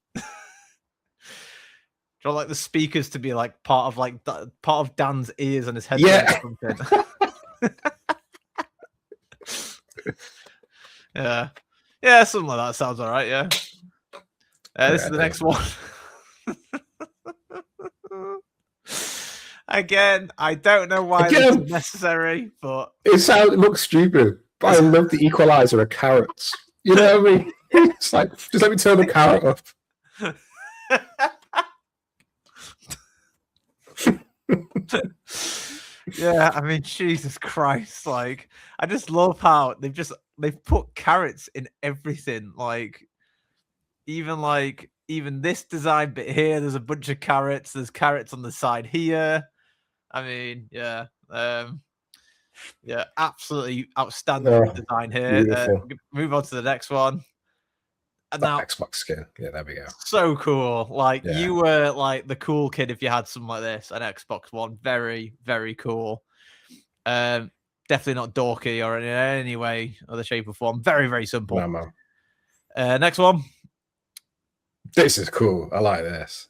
Do you want the speakers to be part of Dan's ears and his head? Yeah. Yeah, something like that sounds all right. Yeah. This is the next one. Again, I don't know why this is necessary, but it looks stupid. But I love the equalizer of carrots. You know what I mean? It's like, just let me turn the carrot up. Yeah, I mean, Jesus Christ! Like, I just love how they've put carrots in everything. Even this design bit here, there's a bunch of carrots. There's carrots on the side here. I mean, yeah, absolutely outstanding Oh, design here. beautiful. Move on to the next one. And now, Xbox skin. Yeah, there we go. so cool. Like, Yeah. you were like the cool kid if you had something like this, an Xbox One. Very, very cool. Definitely not dorky or in any way or the shape or form. Very, very simple. No, man. Next one. This is cool. I like this.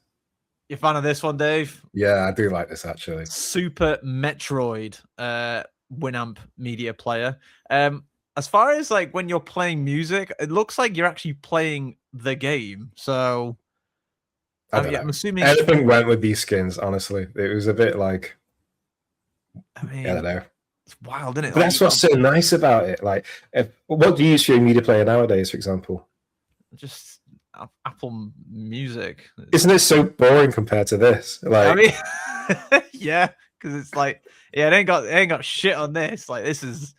You a fan of this one, Dave? Yeah, I do like this actually. Super Metroid Winamp media player. As far as like when you're playing music, it looks like you're actually playing the game. So I'm assuming anything went with these skins. Honestly, it was a bit like, I mean, I don't know. It's wild, isn't it? But that's what's so nice about it. Like, what do you use for your media player nowadays, for example? Just Apple Music. Isn't it so boring compared to this? Like, I mean, yeah, because it's like, yeah, it ain't got shit on this. Like, this is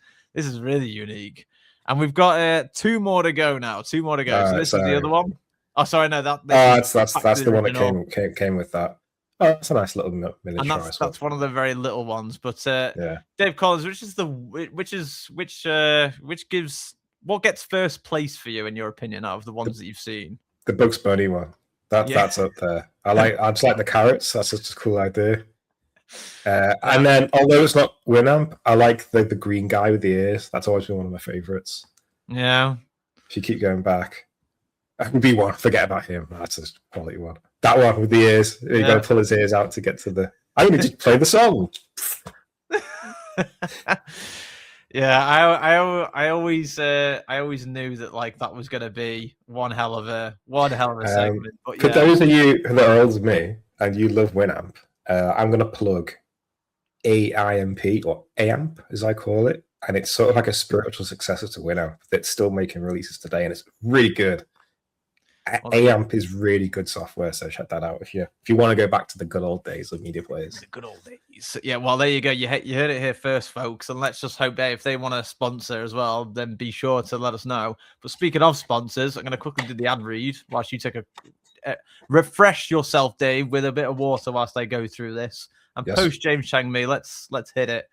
really unique. And we've got 2 more to go now. 2 more to go. So this is the other one. Oh, sorry, no, that's the one that came with that. Oh, that's a nice little miniature. And that's one of the very little ones. But yeah, Dave Collins, what gets first place for you in your opinion out of the ones that you've seen? The Bugs Bunny one. That's up there. I just like the carrots. That's just a cool idea. And then, although it's not Winamp, I like the green guy with the ears. That's always been one of my favorites. Yeah. If you keep going back, B1, forget about him. That's a quality one. That one with the ears. You got to pull his ears out to get to the. I only just play the song. Yeah, I always knew that like that was going to be one hell of a segment. But for those of you that are older than me and you love Winamp, I'm going to plug AIMP or AMP as I call it, and it's sort of like a spiritual successor to Winamp that's still making releases today, and it's really good. AMP is really good software, so check that out if you want to go back to the good old days of media players. The good old days. Yeah, well, there you go. You heard it here first, folks, and let's just hope that if they want to sponsor as well, then be sure to let us know. But speaking of sponsors, I'm going to quickly do the ad read whilst you take a refresh yourself, Dave, with a bit of water whilst I go through this. And post James Chang me, let's hit it.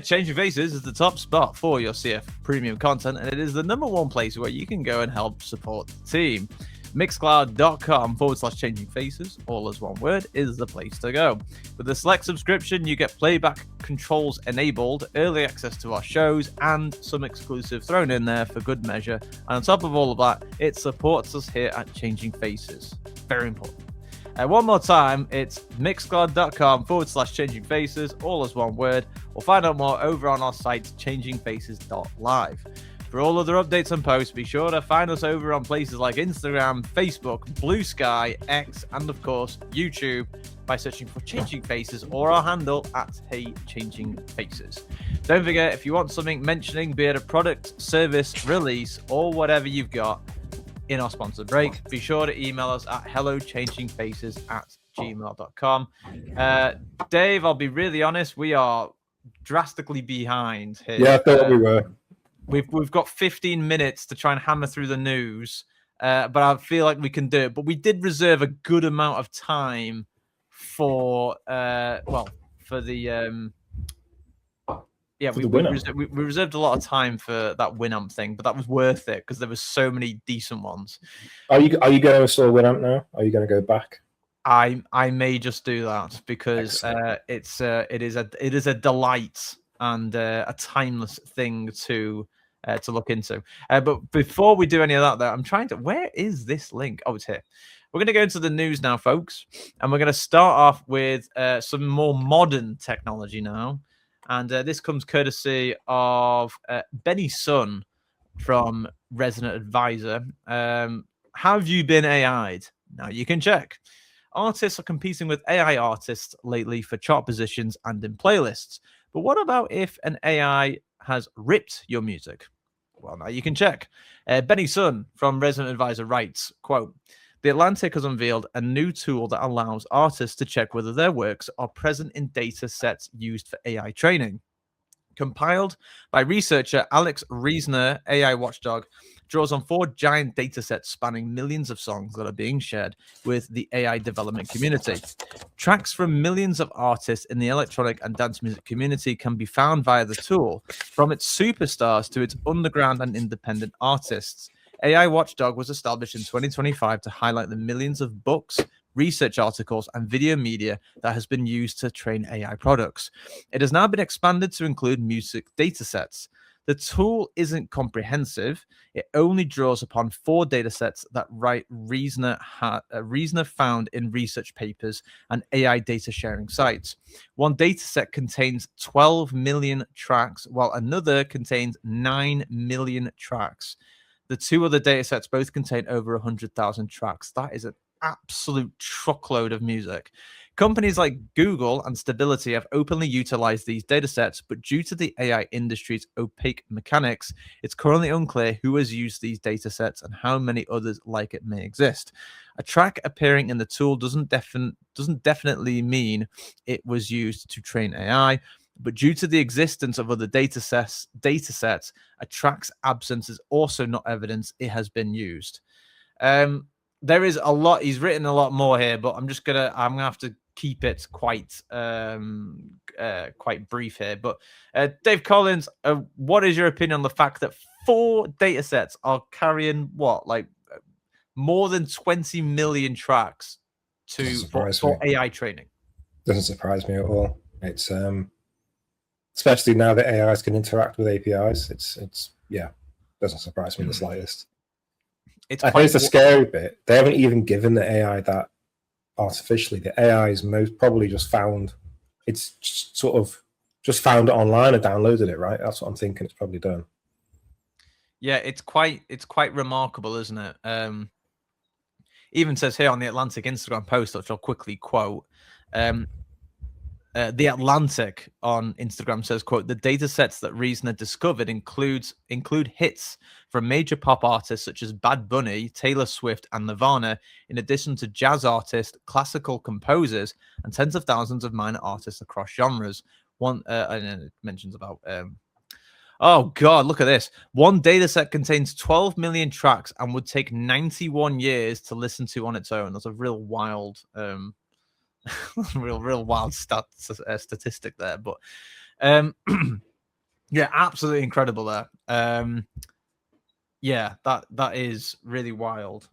Changing Faces is the top spot for your CF premium content, and it is the #1 place where you can go and help support the team. Mixcloud.com/Changing Faces, all as one word, is the place to go. With a select subscription, you get playback controls enabled, early access to our shows, and some exclusive thrown in there for good measure. And on top of all of that, it supports us here at Changing Faces. Very important. One more time, it's mixcloud.com/Changing Faces, all as one word, or find out more over on our site, changingfaces.live. For all other updates and posts, be sure to find us over on places like Instagram, Facebook, Blue Sky, X, and of course, YouTube by searching for Changing Faces or our handle at @HeyChangingFaces. Don't forget, if you want something mentioning, be it a product, service, release, or whatever you've got, in our sponsor break, be sure to email us at hellochangingfaces@gmail.com. Dave, I'll be really honest, we are drastically behind here. Yeah, I thought we were. We've got 15 minutes to try and hammer through the news, but I feel like we can do it. But we did reserve a good amount of time for the we reserved a lot of time for that Winamp thing, but that was worth it because there was so many decent ones. Are you going to install Winamp now? Are you going to go back? I may just do that because it is a delight and a timeless thing to look into. But before we do any of that, though, I'm trying to. Where is this link? Oh, it's here. We're going to go into the news now, folks, and we're going to start off with some more modern technology now. And this comes courtesy of Benny Sun from Resident Advisor. Have you been AI'd? Now you can check. Artists are competing with AI artists lately for chart positions and in playlists. But what about if an AI has ripped your music? Well, now you can check. Benny Sun from Resident Advisor writes, quote, "The Atlantic has unveiled a new tool that allows artists to check whether their works are present in data sets used for AI training. Compiled by researcher Alex Reisner, AI Watchdog draws on 4 giant data sets spanning millions of songs that are being shared with the AI development community. Tracks from millions of artists in the electronic and dance music community can be found via the tool, from its superstars to its underground and independent artists. AI Watchdog was established in 2025 to highlight the millions of books, research articles, and video media that has been used to train AI products. It has now been expanded to include music datasets. The tool isn't comprehensive. It only draws upon 4 datasets that Reisner found in research papers and AI data sharing sites. One dataset contains 12 million tracks, while another contains 9 million tracks. The 2 other datasets both contain over 100,000 tracks. That is an absolute truckload of music. Companies like Google and Stability have openly utilized these datasets, but due to the AI industry's opaque mechanics, it's currently unclear who has used these datasets and how many others like it may exist. A track appearing in the tool doesn't definitely mean it was used to train AI, but due to the existence of other datasets, a track's absence is also not evidence it has been used." There is a lot. He's written a lot more here, but I'm gonna have to keep it quite brief here. But Dave Collins, what is your opinion on the fact that 4 datasets are carrying more than 20 million tracks for AI training? Doesn't surprise me at all. It's especially now that AIs can interact with APIs. It's doesn't surprise me in the slightest. I think it's the scary bit. They haven't even given the AI that artificially. The AI is most probably just found. It's sort of just found it online and downloaded it. Right. That's what I'm thinking. It's probably done. Yeah, it's quite remarkable, isn't it? Even says here on the Atlantic Instagram post, which I'll quickly quote. The Atlantic on Instagram says, quote, "The data sets that Reisner discovered include hits from major pop artists such as Bad Bunny, Taylor Swift, and Nirvana, in addition to jazz artists, classical composers, and tens of thousands of minor artists across genres." And then it mentions about oh God, look at this. One data set contains 12 million tracks and would take 91 years to listen to on its own. That's a real wild real wild statistic there, but yeah, absolutely incredible there. Yeah, that is really wild.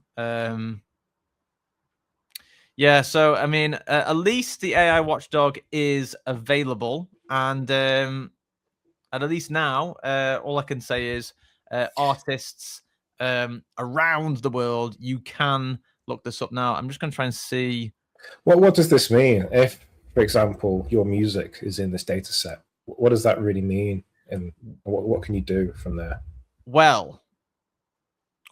Yeah, so I mean, at least the AI Watchdog is available, and at least now, all I can say is artists around the world, you can look this up now. I'm just going to try and see. What does this mean? If, for example, your music is in this data set, what does that really mean? And what can you do from there? Well,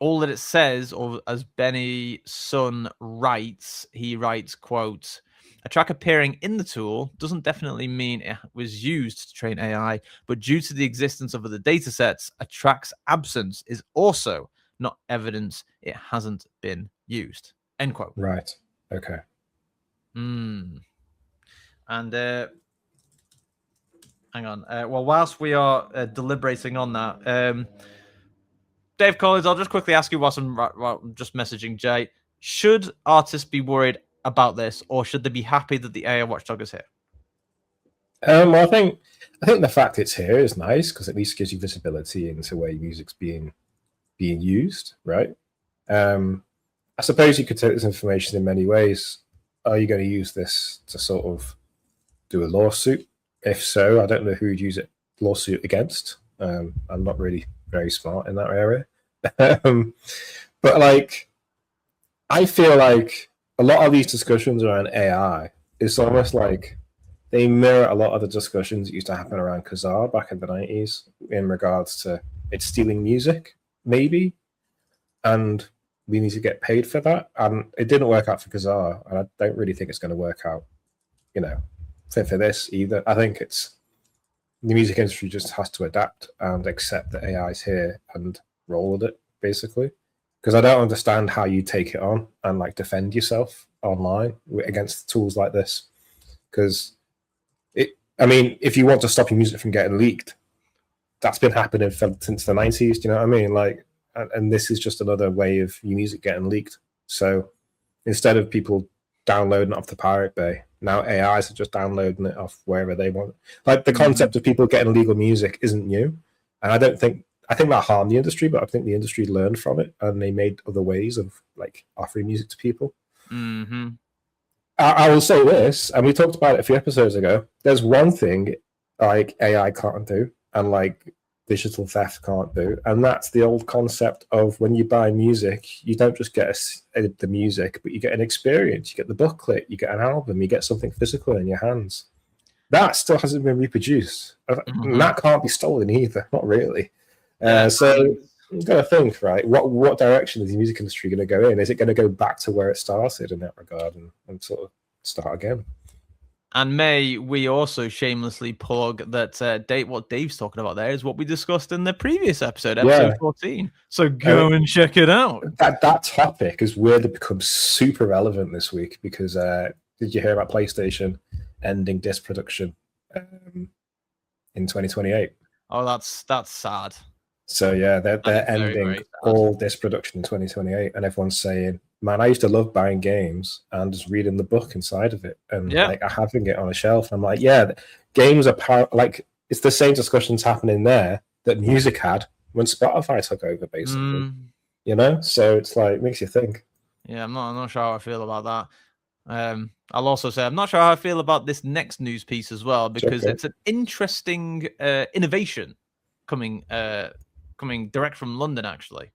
all that it says, or as Benny Sun writes, he writes, quote, "A track appearing in the tool doesn't definitely mean it was used to train AI, but due to the existence of other data sets, a track's absence is also not evidence it hasn't been used." End quote. Right. Okay. And hang on. Well, whilst we are deliberating on that, Dave Collins, I'll just quickly ask you whilst I'm just messaging Jay. Should artists be worried about this, or should they be happy that the AI Watchdog is here? Well, I think the fact it's here is nice because at least gives you visibility into where your music's being used, right? I suppose you could take this information in many ways. Are you going to use this to sort of do a lawsuit? If so, I don't know who you'd use a lawsuit against. I'm not really very smart in that area. But like, I feel like a lot of these discussions around AI is almost like they mirror a lot of the discussions that used to happen around Kazaa back in the 90s in regards to it stealing music, maybe. And we need to get paid for that. And it didn't work out for Kazaa. And I don't really think it's going to work out, for this either. I think it's the music industry just has to adapt and accept that AI is here and roll with it, basically. Because I don't understand how you take it on and like defend yourself online against tools like this. Because I mean, if you want to stop your music from getting leaked, that's been happening since the 90s. Do you know what I mean? Like, and this is just another way of your music getting leaked. So instead of people downloading it off the Pirate Bay, now AIs are just downloading it off wherever they want. Like the concept of people getting illegal music isn't new, and I think that harmed the industry, but I think the industry learned from it and they made other ways of like offering music to people. Mm-hmm. I will say this, and we talked about it a few episodes ago. There's one thing like AI can't do, and like digital theft can't do, and that's the old concept of when you buy music, you don't just get the music, but you get an experience. You get the booklet, you get an album, you get something physical in your hands. That still hasn't been reproduced. And that can't be stolen either, not really. So you've got to think, right? What direction is the music industry going to go in? Is it going to go back to where it started in that regard and sort of start again? And may we also shamelessly plug that what Dave's talking about there is what we discussed in the previous episode 14. So go and check it out. That topic has weirdly become super relevant this week because did you hear about PlayStation ending disc production in 2028? Oh, that's sad. So yeah, they're ending all disc production in 2028, and everyone's saying, "Man, I used to love buying games and just reading the book inside of it, and like having it on a shelf." And I'm like, "Yeah, games are like it's the same discussions happening there that music had when Spotify took over, basically." You know, so it's like makes you think. Yeah, I'm not sure how I feel about that. I'll also say I'm not sure how I feel about this next news piece as well because it's an interesting innovation coming direct from London, actually.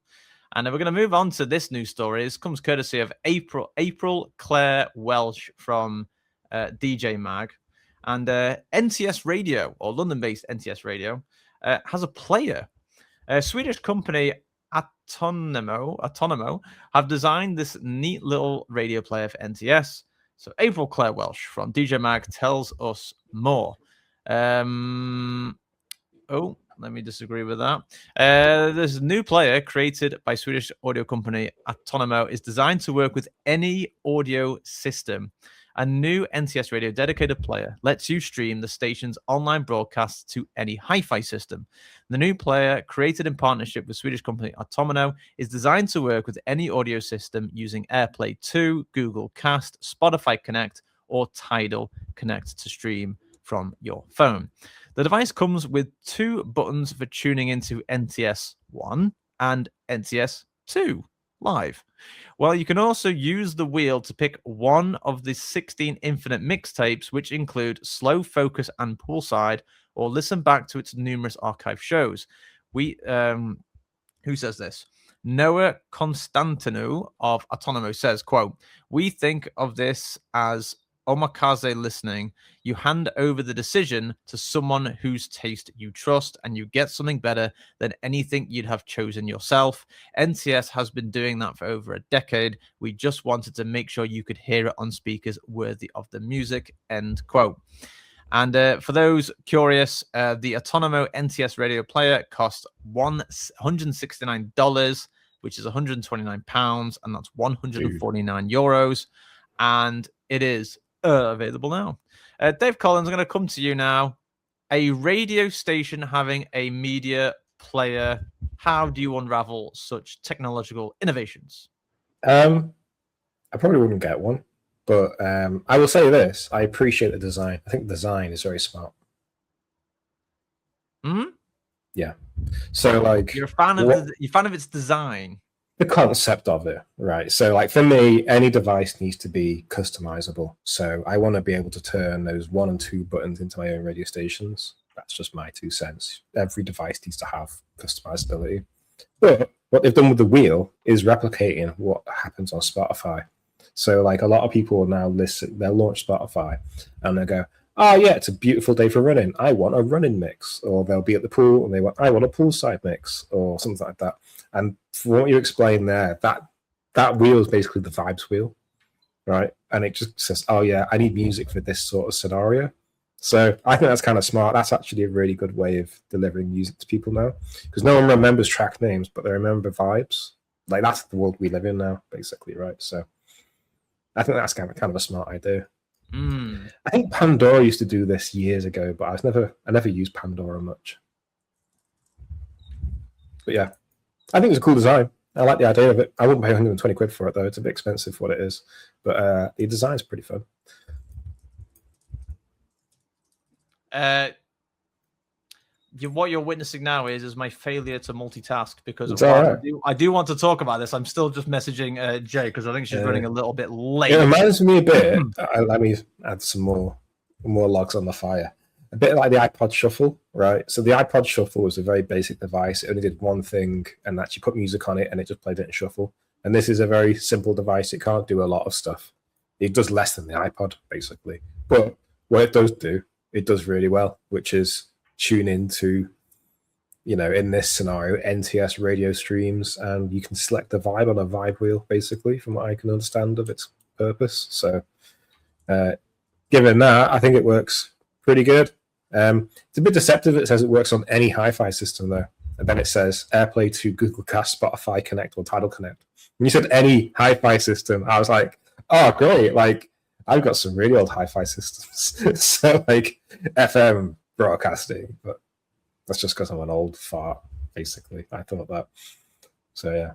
And we're going to move on to this news story. This comes courtesy of April Claire Welsh from DJ Mag. And NTS Radio, or London-based NTS Radio, has a player. A Swedish company, Autonomo, have designed this neat little radio player for NTS. So April Claire Welsh from DJ Mag tells us more. Let me disagree with that. This new player created by Swedish audio company Autonomo is designed to work with any audio system. A new NTS Radio dedicated player lets you stream the station's online broadcasts to any hi-fi system. The new player, created in partnership with Swedish company Autonomo, is designed to work with any audio system using AirPlay 2, Google Cast, Spotify Connect, or Tidal Connect to stream from your phone. The device comes with 2 buttons for tuning into NTS 1 and NTS 2 live. Well, you can also use the wheel to pick one of the 16 infinite mixtapes, which include Slow Focus and Poolside, or listen back to its numerous archive shows. Who says this? Noah Constantinou of Autonomo says, quote, "We think of this as omakase listening. You hand over the decision to someone whose taste you trust, and you get something better than anything you'd have chosen yourself. NTS has been doing that for over a decade. We just wanted to make sure you could hear it on speakers worthy of the music," end quote. And for those curious, the Autonomo NTS radio player costs $169, which is £129, and that's 149 euros. And it is available now. Dave Collins, I'm going to come to you now. A radio station having a media player. How do you unravel such technological innovations? I probably wouldn't get one, but I will say this: I appreciate the design. I think the design is very smart. Yeah. So, like, you're a fan of its design. The concept of it, right? So, like, for me, any device needs to be customizable. So I want to be able to turn those 1 and 2 buttons into my own radio stations. That's just my 2 cents. Every device needs to have customizability. But what they've done with the wheel is replicating what happens on Spotify. So, like, a lot of people now they'll launch Spotify and they'll go, "Oh yeah, it's a beautiful day for running. I want a running mix." Or they'll be at the pool and I want a poolside mix or something like that. And from what you explained there, that wheel is basically the vibes wheel, right? And it just says, "Oh yeah, I need music for this sort of scenario." So I think that's kind of smart. That's actually a really good way of delivering music to people now, because no one remembers track names, but they remember vibes. Like that's the world we live in now, basically, right? So I think that's kind of a smart idea. I think Pandora used to do this years ago, but I never used Pandora much. But yeah, I think it's a cool design. I like the idea of it. I wouldn't pay 120 quid for it though. It's a bit expensive for what it is, but the design's pretty fun. What you're witnessing now is my failure to multitask because of right. I do want to talk about this. I'm still just messaging Jay because I think she's running a little bit late. It reminds me a bit. Let me add some more logs on the fire. A bit like the iPod Shuffle, right? So the iPod Shuffle was a very basic device. It only did one thing, and that you put music on it, and it just played it in shuffle. And this is a very simple device. It can't do a lot of stuff. It does less than the iPod, basically. But what it does do, it does really well, which is tune into, in this scenario, NTS radio streams, and you can select the vibe on a vibe wheel, basically, from what I can understand of its purpose. So given that, I think it works pretty good. It's a bit deceptive. It says it works on any hi-fi system, though. And then it says AirPlay to Google Cast, Spotify Connect, or Tidal Connect. When you said any hi-fi system, I was like, oh, great. Like, I've got some really old hi-fi systems. So, like, FM broadcasting. But that's just because I'm an old fart, basically. I thought that. So, yeah.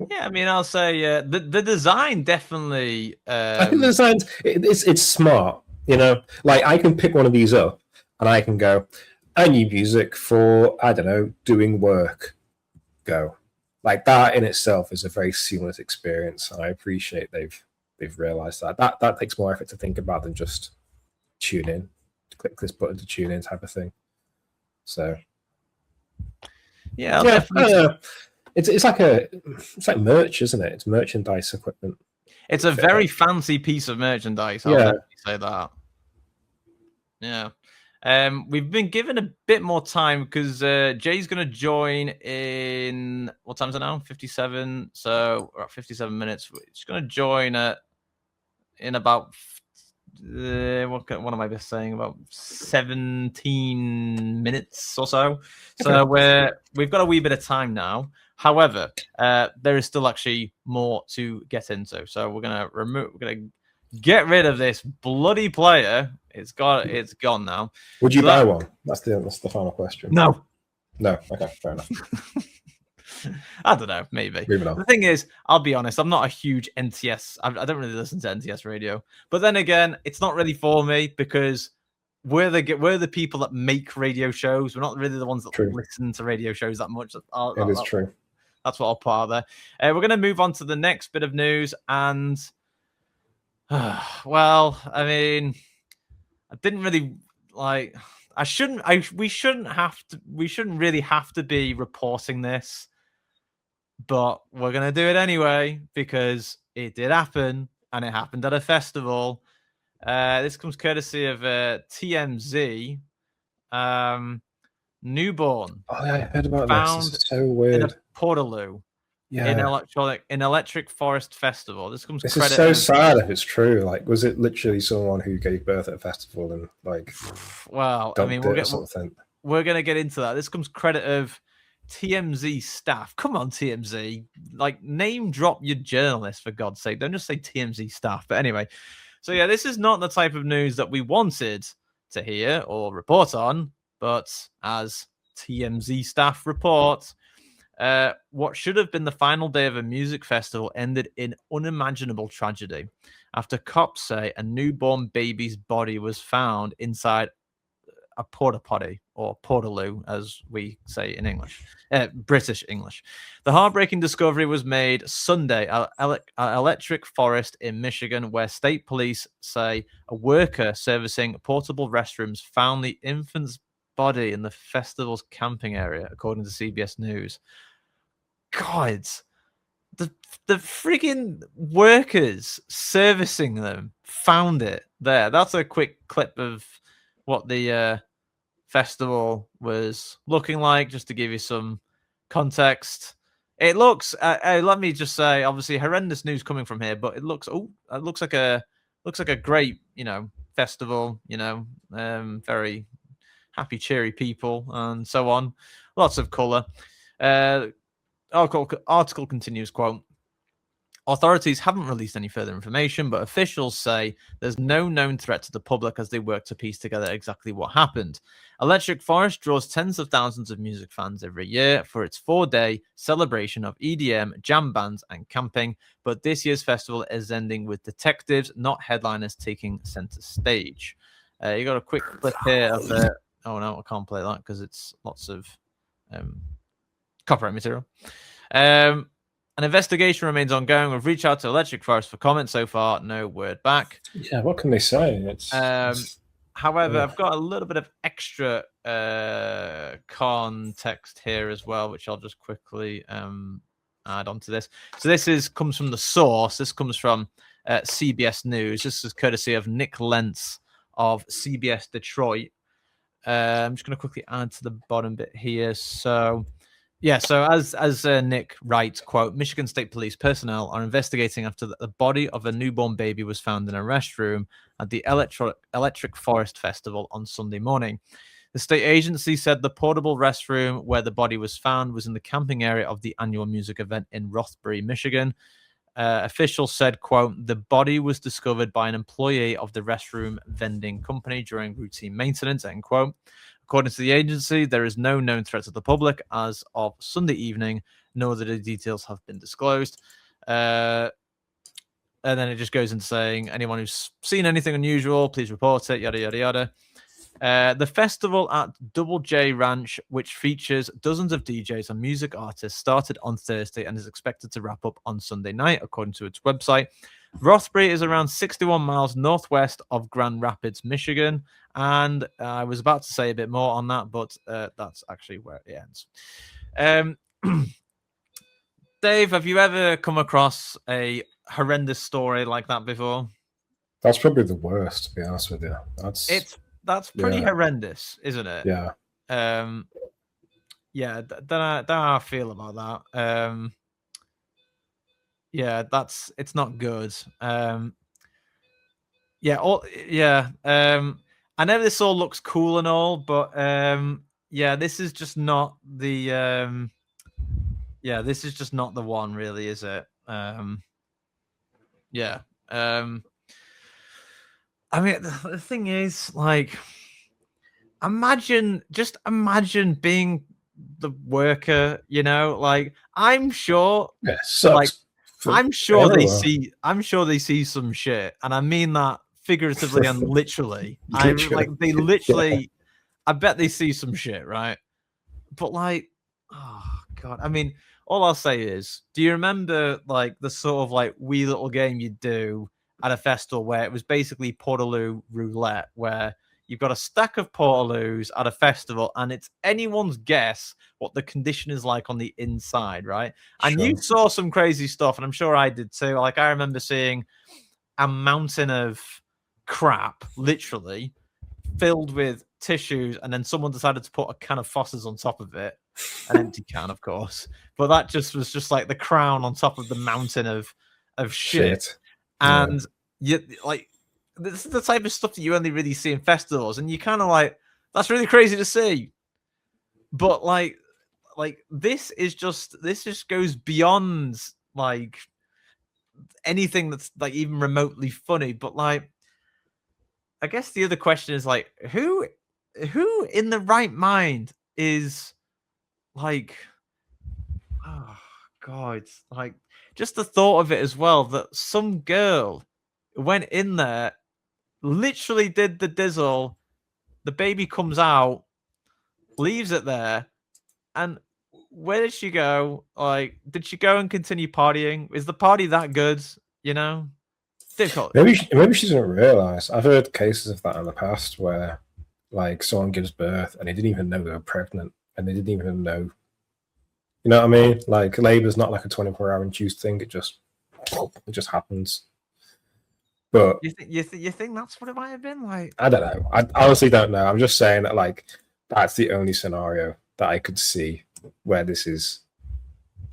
Yeah, I mean, I'll say the design definitely... I think the design, it's smart. Like I can pick one of these up and I can go, I need music for, I don't know, doing work. Go. Like that in itself is a very seamless experience. And I appreciate they've realized that. That takes more effort to think about than just tune in, click this button to tune in type of thing. So yeah, definitely. It's like merch, isn't it? It's merchandise equipment. It's a very fancy piece of merchandise. I'll definitely say that. Yeah. We've been given a bit more time because Jay's going to join in... What time is it now? 57. So we're at 57 minutes. He's going to join in about... what am I best saying? About 17 minutes or so. So we've got a wee bit of time now. However, there is still actually more to get into. So we're gonna get rid of this bloody player. It's gone now. Would you buy one? That's the final question. No. Okay, fair enough. I don't know. Maybe. The thing is, I'll be honest. I'm not a huge NTS. I don't really listen to NTS radio. But then again, it's not really for me because we're the people that make radio shows. We're not really the ones that listen to radio shows that much. It is true. That's what I'll put out there. We're going to move on to the next bit of news. And, well, I mean, I didn't really like... we shouldn't really have to be reporting this. But we're going to do it anyway because it did happen. And it happened at a festival. This comes courtesy of TMZ. Newborn. Oh, yeah, I heard about this. This is so weird. In a Portaloo. Yeah. In Electric Forest Festival. This is so sad if it's true. Like, was it literally someone who gave birth at a festival and like? Well, I mean, we're going to get into that. This comes credit of TMZ staff. Come on, TMZ. Like, name drop your journalists for God's sake. Don't just say TMZ staff. But anyway, so yeah, this is not the type of news that we wanted to hear or report on. But as TMZ staff report, what should have been the final day of a music festival ended in unimaginable tragedy after cops say a newborn baby's body was found inside a porta potty, or portaloo, as we say in English, British English. The heartbreaking discovery was made Sunday at Electric Forest in Michigan, where state police say a worker servicing portable restrooms found the infant's body in the festival's camping area, according to CBS News. God, the freaking workers servicing them found it there. That's a quick clip of what the festival was looking like, just to give you some context. It looks, let me just say, obviously horrendous news coming from here, but it looks like a great, festival, very happy, cheery people, and so on. Lots of colour. Article continues, quote, authorities haven't released any further information, but officials say there's no known threat to the public as they work to piece together exactly what happened. Electric Forest draws tens of thousands of music fans every year for its 4-day celebration of EDM, jam bands, and camping, but this year's festival is ending with detectives, not headliners, taking center stage. You got a quick clip here of the... Oh, no, I can't play that because it's lots of copyright material. An investigation remains ongoing. We've reached out to Electric Forest for comment. So far, no word back. Yeah, what can they say? However, I've got a little bit of extra context here as well, which I'll just quickly add onto this. So this comes from the source. This comes from CBS News. This is courtesy of Nick Lentz of CBS Detroit. I'm just going to quickly add to the bottom bit here. So... yeah, so as Nick writes, quote, Michigan State Police personnel are investigating after the body of a newborn baby was found in a restroom at the Electric Forest Festival on Sunday morning. The state agency said the portable restroom where the body was found was in the camping area of the annual music event in Rothbury, Michigan. Officials said, quote, the body was discovered by an employee of the restroom vending company during routine maintenance, end quote. According to the agency, there is no known threat to the public as of Sunday evening, nor that the details have been disclosed. And then it just goes into saying, anyone who's seen anything unusual, please report it, yada, yada, yada. The festival at Double J Ranch, which features dozens of DJs and music artists, started on Thursday and is expected to wrap up on Sunday night, according to its website. Rothbury is around 61 miles northwest of Grand Rapids, Michigan. And I was about to say a bit more on that, but that's actually where it ends. Dave, have you ever come across a horrendous story like that before? That's probably the worst, to be honest with you. That's pretty horrendous, isn't it? Yeah. Don't know how I feel about that. It's not good. I know this all looks cool and all, but this is just not the this is just not the one, really, is it? I mean, the thing is, like, imagine being the worker, like, I'm sure they see some shit, and I mean that figuratively and literally. I bet they see some shit, right? But like, oh god, I mean, all I'll say is, do you remember like the sort of like wee little game you do at a festival where it was basically Portaloo roulette, where you've got a stack of Portaloos at a festival and it's anyone's guess what the condition is like on the inside, right? And you saw some crazy stuff, and I'm sure I did too. Like, I remember seeing a mountain of crap, literally, filled with tissues, and then someone decided to put a can of Foster's on top of it. An empty can, of course. But that just was just like the crown on top of the mountain of shit. And like, this is the type of stuff that you only really see in festivals, and you kind of like, that's really crazy to see. But like this just goes beyond like anything that's like even remotely funny. But like, I guess the other question is like, who in the right mind is like, oh god, like, just the thought of it as well, that some girl went in there, literally did the dizzle, the baby comes out, leaves it there, and where did she go? Like, did she go and continue partying? Is the party that good? You know, difficult. Maybe she doesn't realize. I've heard cases of that in the past where, like, someone gives birth and they didn't even know they were pregnant, and they didn't even know. You know what I mean? Like, labor's not like a 24-hour induced thing. It just happens. But you think that's what it might have been like? I don't know. I honestly don't know. I'm just saying that, like, that's the only scenario that I could see where this is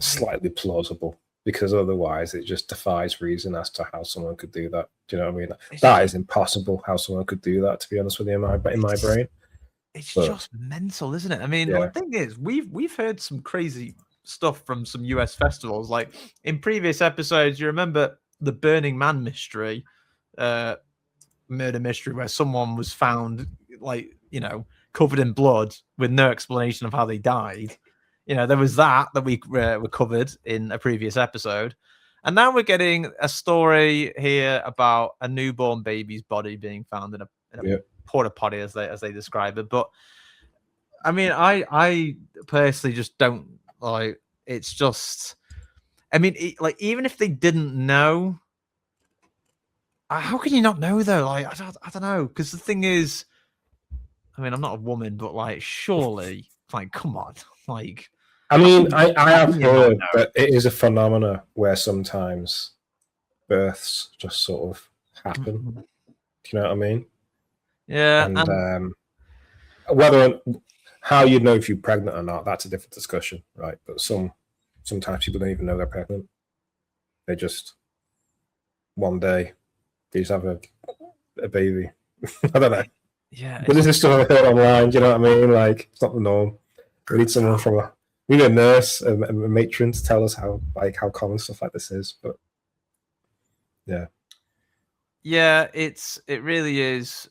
slightly plausible, because otherwise it just defies reason as to how someone could do that. Do you know what I mean? It's That just- is impossible how someone could do that, to be honest with you, in my brain. It's But- just mental, isn't it? I mean, Yeah. the thing is, we've heard some crazy stuff from some US festivals. Like in previous episodes, you remember the Burning Man mystery, murder mystery, where someone was found, like, you know, covered in blood with no explanation of how they died. You know, there was that we covered in a previous episode. And now we're getting a story here about a newborn baby's body being found in a Yeah. porta potty, as they describe it. But I mean, I personally just don't like. It's just, I mean, like, even if they didn't know, how can you not know though? Like, I don't know, because the thing is, I mean, I'm not a woman, but like, surely, like, come on, like. I mean, I have you not heard know? that it is a phenomena where sometimes births just sort of happen. Do you know what I mean? Yeah, And how you know if you're pregnant or not, that's a different discussion, right? But sometimes people don't even know they're pregnant. They just one day they just have a baby. I don't know. yeah, But this is stuff I heard online. Do you know what I mean? Like, it's not the norm. We need someone we need a nurse, a matron to tell us how common stuff like this is. But yeah, it really is.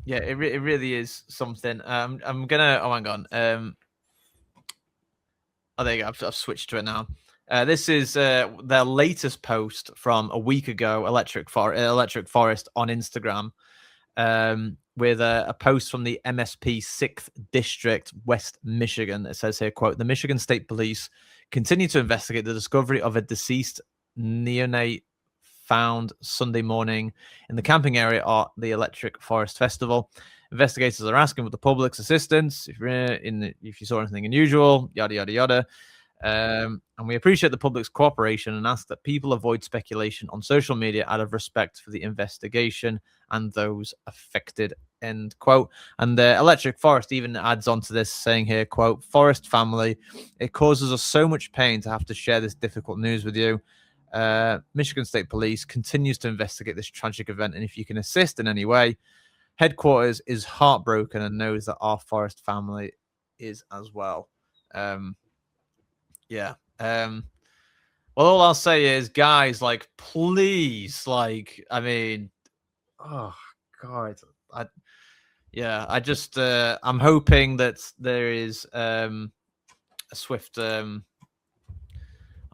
Yeah, it really is something. I'm gonna. Oh, hang on. Oh, there you go. I've switched to it now. This is their latest post from a week ago. Electric Forest on Instagram, with a post from the MSP 6th District, West Michigan. It says here, quote, "The Michigan State Police continue to investigate the discovery of a deceased neonate found Sunday morning in the camping area at the Electric Forest Festival. Investigators are asking for the public's assistance if you saw anything unusual, yada, yada, yada. And we appreciate the public's cooperation and ask that people avoid speculation on social media out of respect for the investigation and those affected," end quote. And the Electric Forest even adds on to this, saying here, quote, "Forest family, it causes us so much pain to have to share this difficult news with you. Michigan State Police continues to investigate this tragic event, and if you can assist in any way, headquarters is heartbroken and knows that our Forest family is as well." Yeah. Well, all I'll say is, guys, like, please, like, I mean, oh God, I just, I'm hoping that there is a swift. I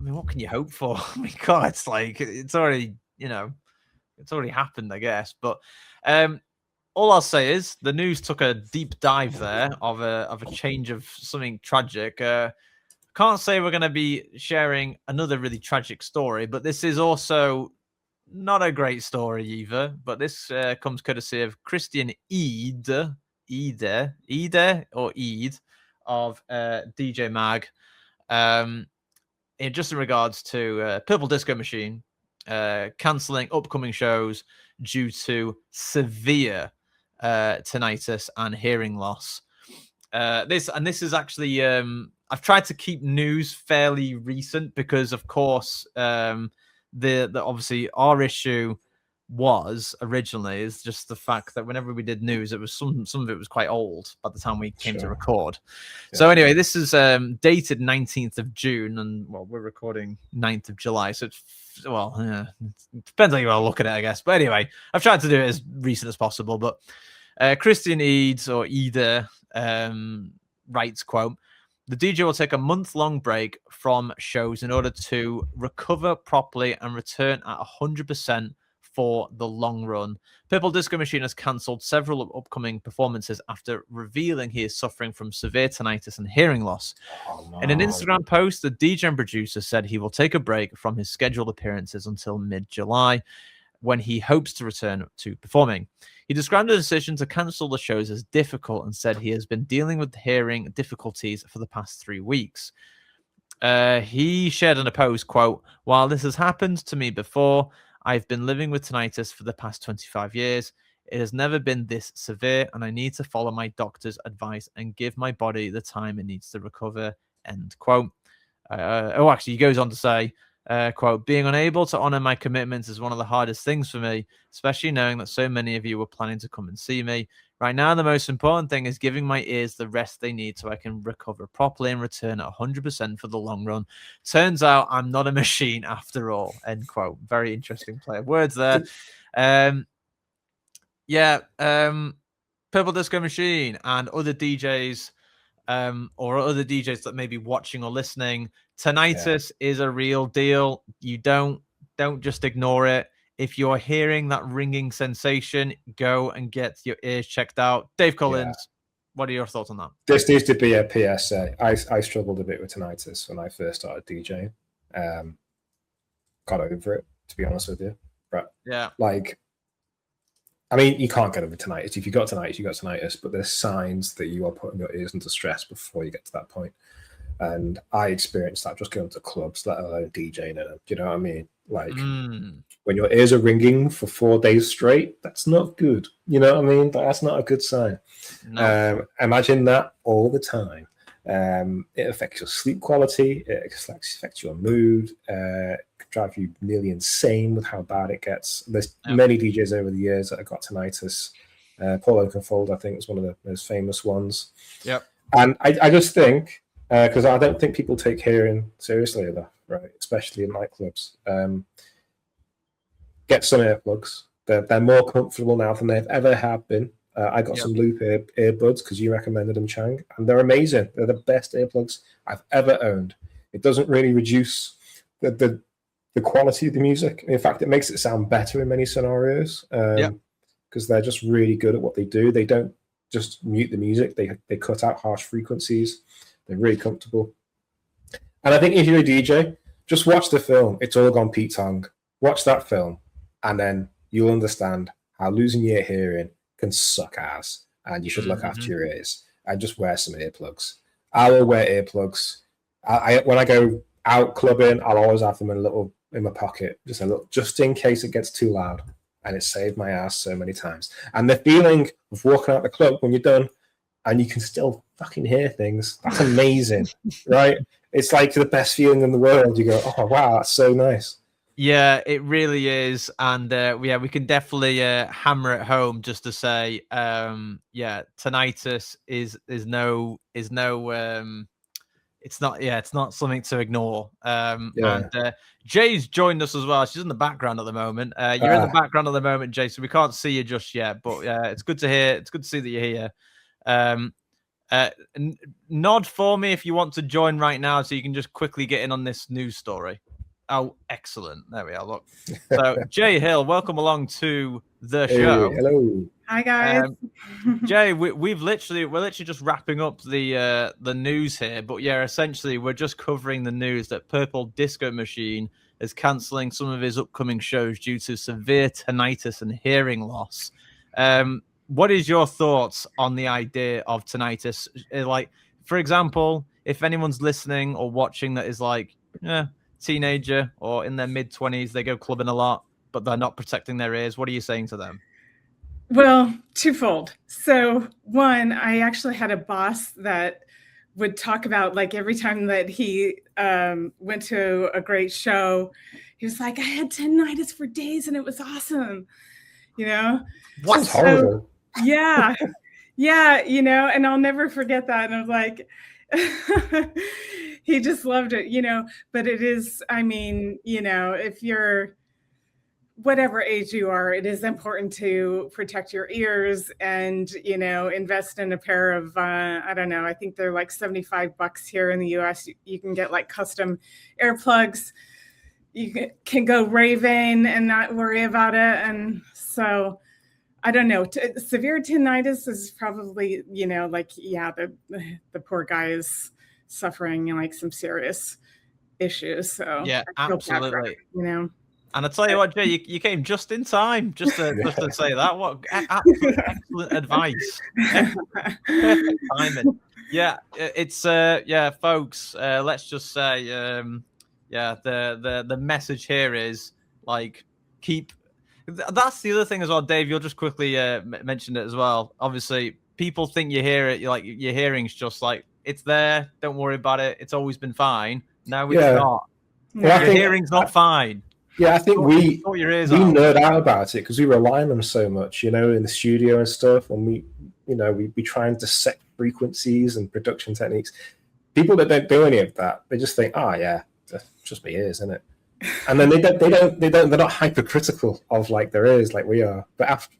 mean, what can you hope for? I mean, God, it's like it's already, it's already happened, I guess. But all I'll say is the news took a deep dive there of a change of something tragic. Can't say we're going to be sharing another really tragic story, but this is also not a great story either. But this comes courtesy of Christian Eid of DJ Mag. Just in regards to Purple Disco Machine cancelling upcoming shows due to severe tinnitus and hearing loss. This is actually I've tried to keep news fairly recent because, of course, the obviously our issue was originally is just the fact that whenever we did news, it was some of it was quite old by the time we came to record. Yeah. So anyway, this is dated 19th of June, and well, we're recording 9th of July, so it's it depends how you want to look at it, I guess. But anyway, I've tried to do it as recent as possible. But Christian Eads or Eder writes, quote, "The DJ will take a month-long break from shows in order to recover properly and return at 100% for the long run. Purple Disco Machine has cancelled several upcoming performances after revealing he is suffering from severe tinnitus and hearing loss. Oh, no. In an Instagram post, the DJ and producer said he will take a break from his scheduled appearances until mid-July, when he hopes to return to performing. He described the decision to cancel the shows as difficult and said he has been dealing with hearing difficulties for the past 3 weeks. He shared in a post, quote, "While this has happened to me before, I've been living with tinnitus for the past 25 years. It has never been this severe, and I need to follow my doctor's advice and give my body the time it needs to recover," end quote. Actually, he goes on to say, quote, being unable to honor my commitments is one of the hardest things for me, especially knowing that so many of you were planning to come and see me. Right now, the most important thing is giving my ears the rest they need so I can recover properly and return at 100% for the long run. Turns out I'm not a machine after all, end quote. Very interesting play of words there. Purple Disco Machine and other DJs or other DJs that may be watching or listening, tinnitus is a real deal. You don't just ignore it. If you're hearing that ringing sensation, go and get your ears checked out. Dave Collins, what are your thoughts on that? This needs to be a PSA. I struggled a bit with tinnitus when I first started DJing. Got over it, to be honest with you. But like, I mean, you can't get over tinnitus. If you got tinnitus, you got tinnitus. But there's signs that you are putting your ears into stress before you get to that point. And I experienced that just going to clubs, let alone DJing in them. Do you know what I mean? Like, when your ears are ringing for 4 days straight, that's not good. You know what I mean? That's not a good sign. No. Imagine that all the time. It affects your sleep quality. It affects your mood. It can drive you nearly insane with how bad it gets. There's many DJs over the years that have got tinnitus. Paul Oakenfold, I think, was one of the most famous ones. Yep. And I just think, because I don't think people take hearing seriously enough, right? Especially in nightclubs. Get some earplugs. They're more comfortable now than they've ever have been. I got some Loop earbuds because you recommended them, Chang, and they're amazing. They're the best earplugs I've ever owned. It doesn't really reduce the quality of the music. In fact, it makes it sound better in many scenarios because they're just really good at what they do. They don't just mute the music. They cut out harsh frequencies. They're really comfortable. And I think if you're a DJ, just watch the film. It's All Gone Pete Tong. Watch that film, and then you'll understand how losing your hearing can suck ass, and you should look after your ears and just wear some earplugs. I will wear earplugs. When I go out clubbing, I'll always have them in my pocket, just in case it gets too loud. And it saved my ass so many times. And the feeling of walking out the club when you're done and you can still fucking hear things, that's amazing, right? It's like the best feeling in the world. You go, oh wow, that's so nice. Yeah, it really is, and we can definitely hammer it home just to say, tinnitus is no, it's not something to ignore. And Jay's joined us as well. She's in the background at the moment. You're in the background at the moment, Jay, so we can't see you just yet, but it's good to hear. It's good to see that you're here. Nod for me if you want to join right now, so you can just quickly get in on this news story. Oh, excellent. There we are. Look. So, Jay Hill, welcome along to the show. Hello. Hi, guys. Jay, we're literally just wrapping up the news here. But yeah, essentially, we're just covering the news that Purple Disco Machine is cancelling some of his upcoming shows due to severe tinnitus and hearing loss. What is your thoughts on the idea of tinnitus? Like, for example, if anyone's listening or watching that is like, teenager or in their mid-20s, they go clubbing a lot, but they're not protecting their ears. What are you saying to them? Well, twofold. So one, I actually had a boss that would talk about, like, every time that he went to a great show, he was like, I had tinnitus for days and it was awesome. You know? What's horrible? Yeah. Yeah, you know, and I'll never forget that. And I was like, he just loved it, you know, but it is, I mean, you know, if you're whatever age you are, it is important to protect your ears and, you know, invest in a pair of, I don't know, I think they're like $75 here in the US. You can get like custom earplugs. You can go raving and not worry about it. And so, I don't know. Severe tinnitus is probably, you know, like, yeah, the poor guy is suffering like some serious issues. So yeah, absolutely. You know, and I tell you what, Jay, you came just in time, just to say that. What excellent advice! Perfect timing. Yeah, it's folks. Let's just say, the message here is like keep. That's the other thing as well, Dave. You'll just quickly mention it as well. Obviously, people think you hear it, like your hearing's just like it's there. Don't worry about it. It's always been fine. No, it's not. Well, I Your think, hearing's not fine. Yeah, I think we Sort your ears out. nerd out about it because we rely on them so much, in the studio and stuff, and we try and dissect frequencies and production techniques. People that don't do any of that, they just think, oh yeah, that's just my ears, isn't it? And then they're not hypercritical of like their ears like we are. But after,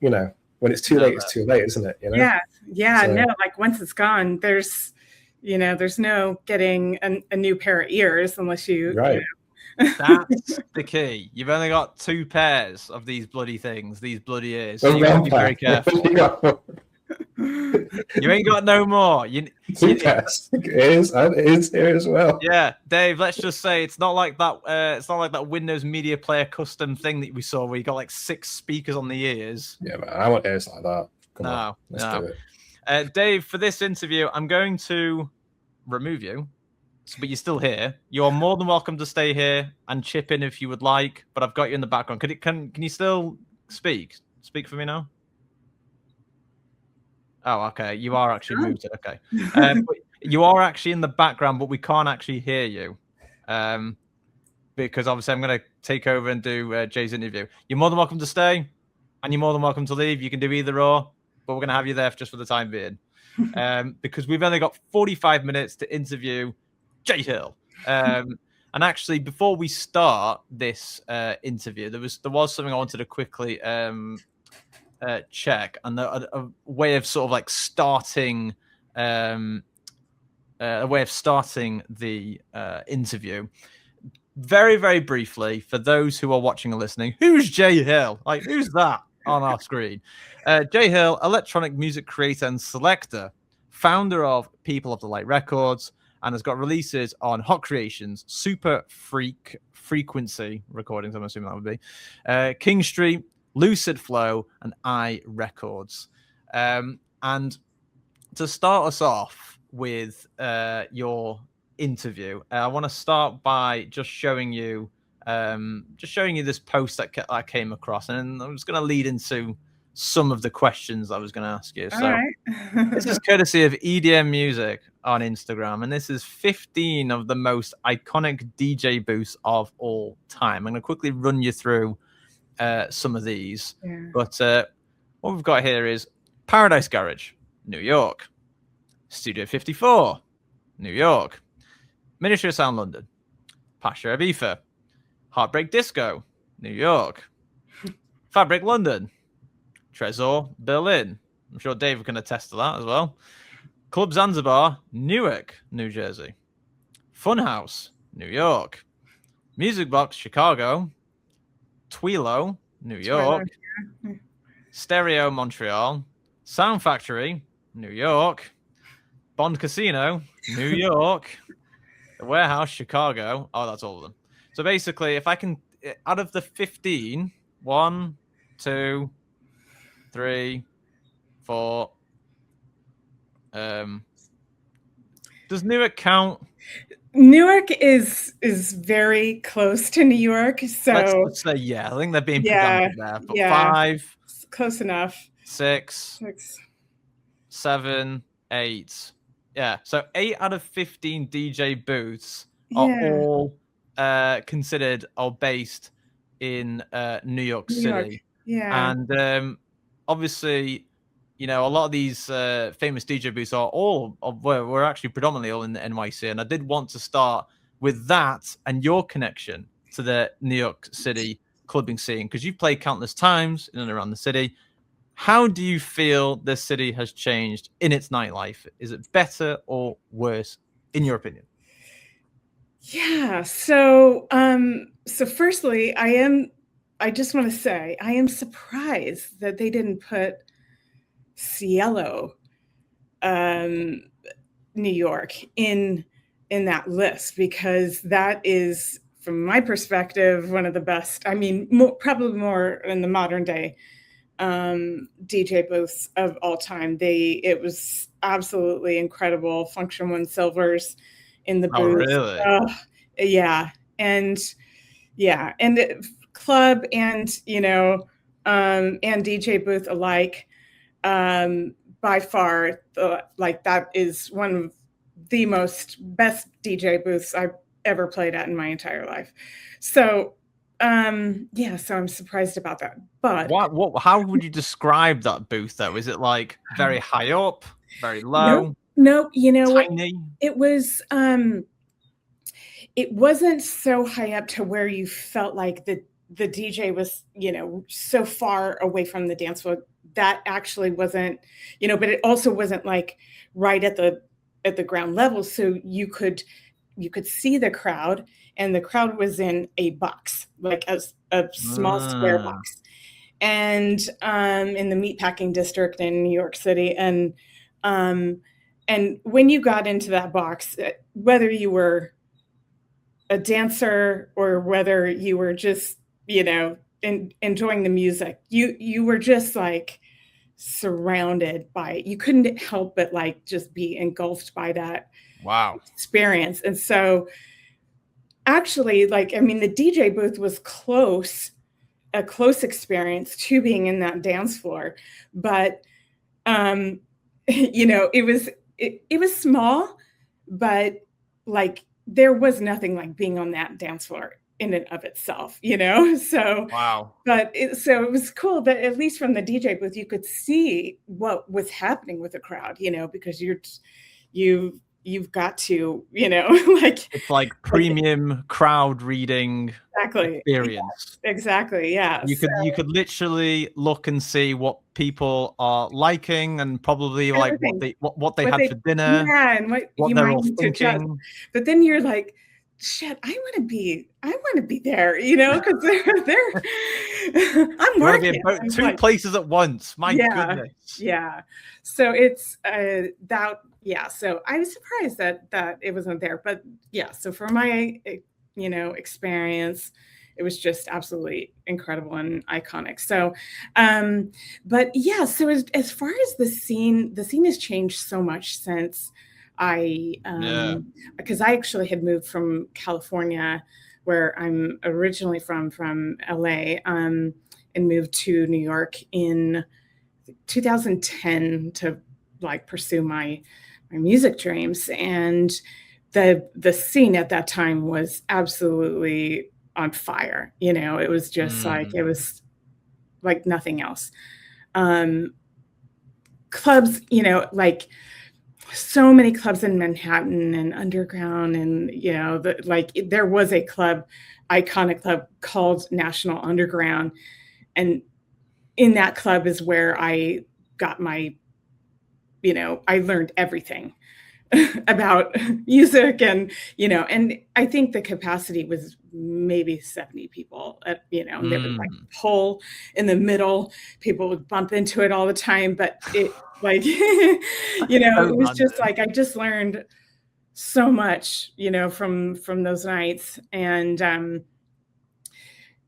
when it's too late, it's too late, isn't it? Yeah. So, no, like once it's gone, there's no getting a new pair of ears unless you. Right. That's the key. You've only got 2 pairs of these bloody things, these bloody ears. So you got to be very careful. You ain't got no more. Ears here as well. Yeah, Dave. Let's just say it's not like that. It's not like that Windows Media Player custom thing that we saw where you got like 6 speakers on the ears. Yeah, man, I want ears like that. Come on, let's do it. Dave, for this interview, I'm going to remove you. But you're still here. You're more than welcome to stay here and chip in if you would like. But I've got you in the background. Can you still speak? Speak for me now. Oh, okay. You are actually muted. Okay. But you are actually in the background, but we can't actually hear you. Because obviously I'm going to take over and do Jay's interview. You're more than welcome to stay, and you're more than welcome to leave. You can do either or, but we're going to have you there just for the time being. Because we've only got 45 minutes to interview Jay Hill. And actually, before we start this interview, there was something I wanted to quickly check, and a way of sort of like starting the interview. Very, very briefly, for those who are watching or listening, who's Jay Hill? Like, who's that on our screen? Jay Hill, electronic music creator and selector, founder of People of the Light Records, and has got releases on Hot Creations, Super Frequency Recordings, I'm assuming that would be, King Street, Lucid Flow, and I Records. And to start us off with your interview, I want to start by just showing you this post that I came across, and I'm just going to lead into some of the questions I was going to ask you. So this is courtesy of EDM Music on Instagram, and this is 15 of the most iconic DJ booths of all time. I'm going to quickly run you through some of these. But what we've got here is Paradise Garage, New York. Studio 54, New York. Ministry of Sound, London. Pasha Ibiza. Heartbreak Disco, New York. Fabric London. Trezor, Berlin. I'm sure Dave can attest to that as well. Club Zanzibar, Newark, New Jersey. Funhouse, New York. Music Box, Chicago. Twilo, New York. Stereo, Montreal. Sound Factory, New York. Bond Casino, New York. The Warehouse, Chicago. Oh, that's all of them. So basically, if I can, out of the 15, 1, 2, 3, 4. Does Newark count? Newark is very close to New York, so let's say I think they're being pedantic there. But 5, close enough. 6, 7, 8. Yeah, so 8 out of 15 DJ booths are all considered or based in New York City. Yeah, and obviously, a lot of these famous DJ booths were actually predominantly all in the NYC. And I did want to start with that and your connection to the New York City clubbing scene, because you've played countless times in and around the city. How do you feel the city has changed in its nightlife? Is it better or worse, in your opinion? Yeah. So firstly, I just want to say I am surprised that they didn't put Cielo, New York in that list, because that is, from my perspective, one of the best. I mean, probably more in the modern day DJ booths of all time. It was absolutely incredible. Function One Silvers in the booth. Oh, really? Yeah, and club and and DJ booth alike. By far, that is one of the best DJ booths I've ever played at in my entire life. So yeah, so I'm surprised about that. But how would you describe that booth though? Is it like very high up, very low? No, you know what? Tiny? It was it wasn't so high up to where you felt like the DJ was, you know, so far away from the dance floor. That actually wasn't, you know, but it also wasn't like right at the ground level. So you could see the crowd, and the crowd was in a box, like a small square box. And in the meatpacking district in New York City. And when you got into that box, whether you were a dancer or whether you were just, you know, enjoying the music, you were just like surrounded by it. You couldn't help but like just be engulfed by that experience. And so actually, like, I mean, the DJ booth was a close experience to being in that dance floor, but you know, it was small, but like there was nothing like being on that dance floor in and of itself, you know. So but it was cool that at least from the DJ booth you could see what was happening with the crowd, you know, because you've got to, you know, like it's like premium crowd reading experience. Exactly. Yeah. You could literally look and see what people are liking and probably everything. like what they had for dinner. Yeah, and what they're all thinking. But then you're like, shit, I want to be there, you know, because they're I'm working. About two places at once. My goodness. Yeah. So it's that. Yeah. So I was surprised that it wasn't there, but yeah. So for my, you know, experience, it was just absolutely incredible and iconic. So, but yeah. So as far as the scene has changed so much since because I actually had moved from California, where I'm originally from LA, and moved to New York in 2010 to like pursue my music dreams. And the scene at that time was absolutely on fire. You know, it was just like, it was like nothing else. Clubs, you know, like so many clubs in Manhattan and underground, and you know, there was a iconic club called National Underground, and in that club is where I got my, you know, I learned everything about music, and you know, and I think the capacity was maybe 70 people, you know, and there was like a pole in the middle. People would bump into it all the time, but it like, you know, it was just like, I just learned so much, you know, from those nights. And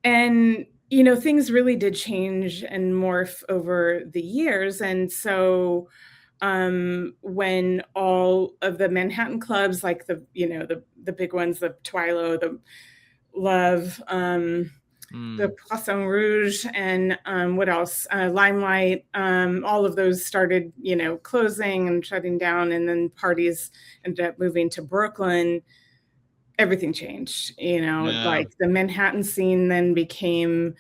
you know, things really did change and morph over the years. And so when all of the Manhattan clubs, like the, you know, the big ones, the Twilo, the Love, the Poisson Rouge, and what else? Limelight. All of those started, you know, closing and shutting down, and then parties ended up moving to Brooklyn. Everything changed, you know, like the Manhattan scene then became,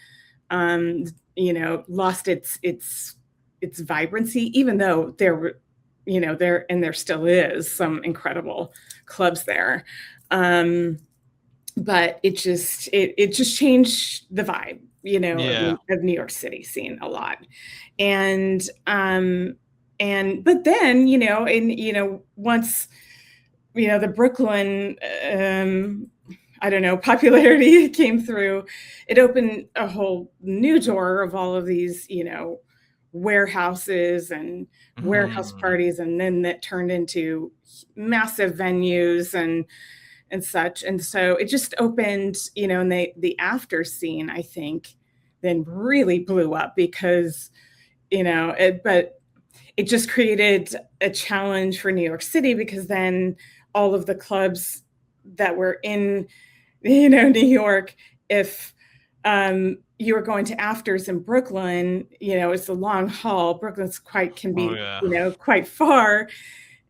you know, lost its vibrancy, even though there were, you know, there still is some incredible clubs there. But it just changed the vibe, you know, of New York City scene a lot. And but then, you know, and you know, once, you know, the Brooklyn I don't know, popularity came through, it opened a whole new door of all of these, you know, warehouses and warehouse parties, and then that turned into massive venues and such. And so it just opened, you know, and the after scene, I think, then really blew up because, you know, but it just created a challenge for New York City, because then all of the clubs that were in, you know, New York, if you were going to afters in Brooklyn, you know, it's a long haul. Brooklyn's can be, you know, quite far.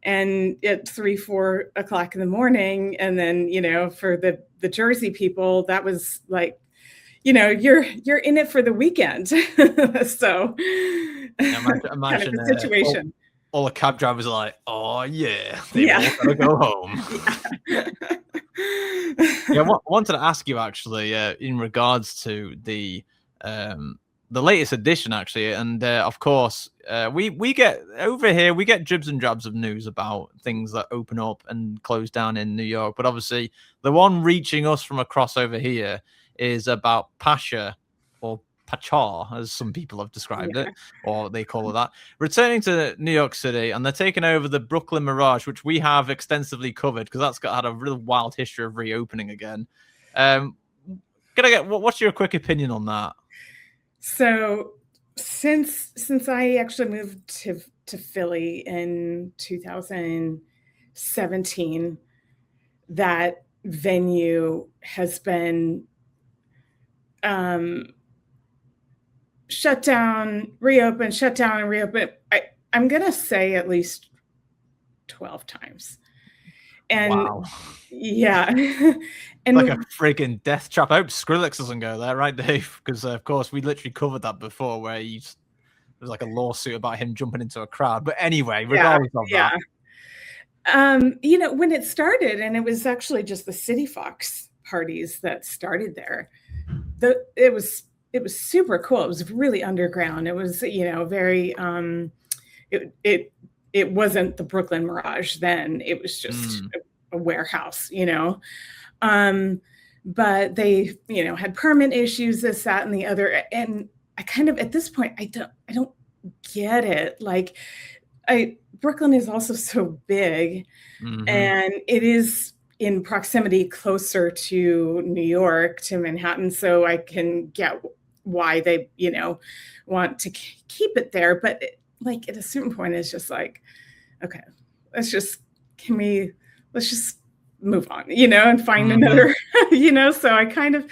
and at 3-4 o'clock in the morning. And then, for the Jersey people, that was like, you're in it for the weekend. So Imagine kind of a situation. all the cab drivers are like, oh yeah, they've all got to go home. Yeah, I wanted to ask you actually in regards to the latest edition actually, and of course we get over here, we get dribs and drabs of news about things that open up and close down in New York, but obviously the one reaching us from across over here is about Pasha, or Pachar, as some people have described it, or they call it that, returning to New York City, and they're taking over the Brooklyn Mirage, which we have extensively covered because that's had a real wild history of reopening again. What's your quick opinion on that? So since I actually moved to Philly in 2017, that venue has been shut down, reopen, shut down, and reopen. I'm gonna say at least 12 times. And wow. Yeah. And like a freaking death trap. I hope Skrillex doesn't go there, right, Dave? Because of course we literally covered that before, where there was like a lawsuit about him jumping into a crowd. But anyway, regardless of that. When it started, and it was actually just the City Fox parties that started there. It was super cool. It was really underground. It was, very it wasn't the Brooklyn Mirage then. It was just a warehouse, but they, had permit issues, this, that, and the other. And I kind of, at this point, I don't get it. Like, Brooklyn is also so big, and it is in proximity closer to New York, to Manhattan. So I can get why they, want to keep it there. But at a certain point, it's just like, okay, let's just move on, and find another, so I kind of,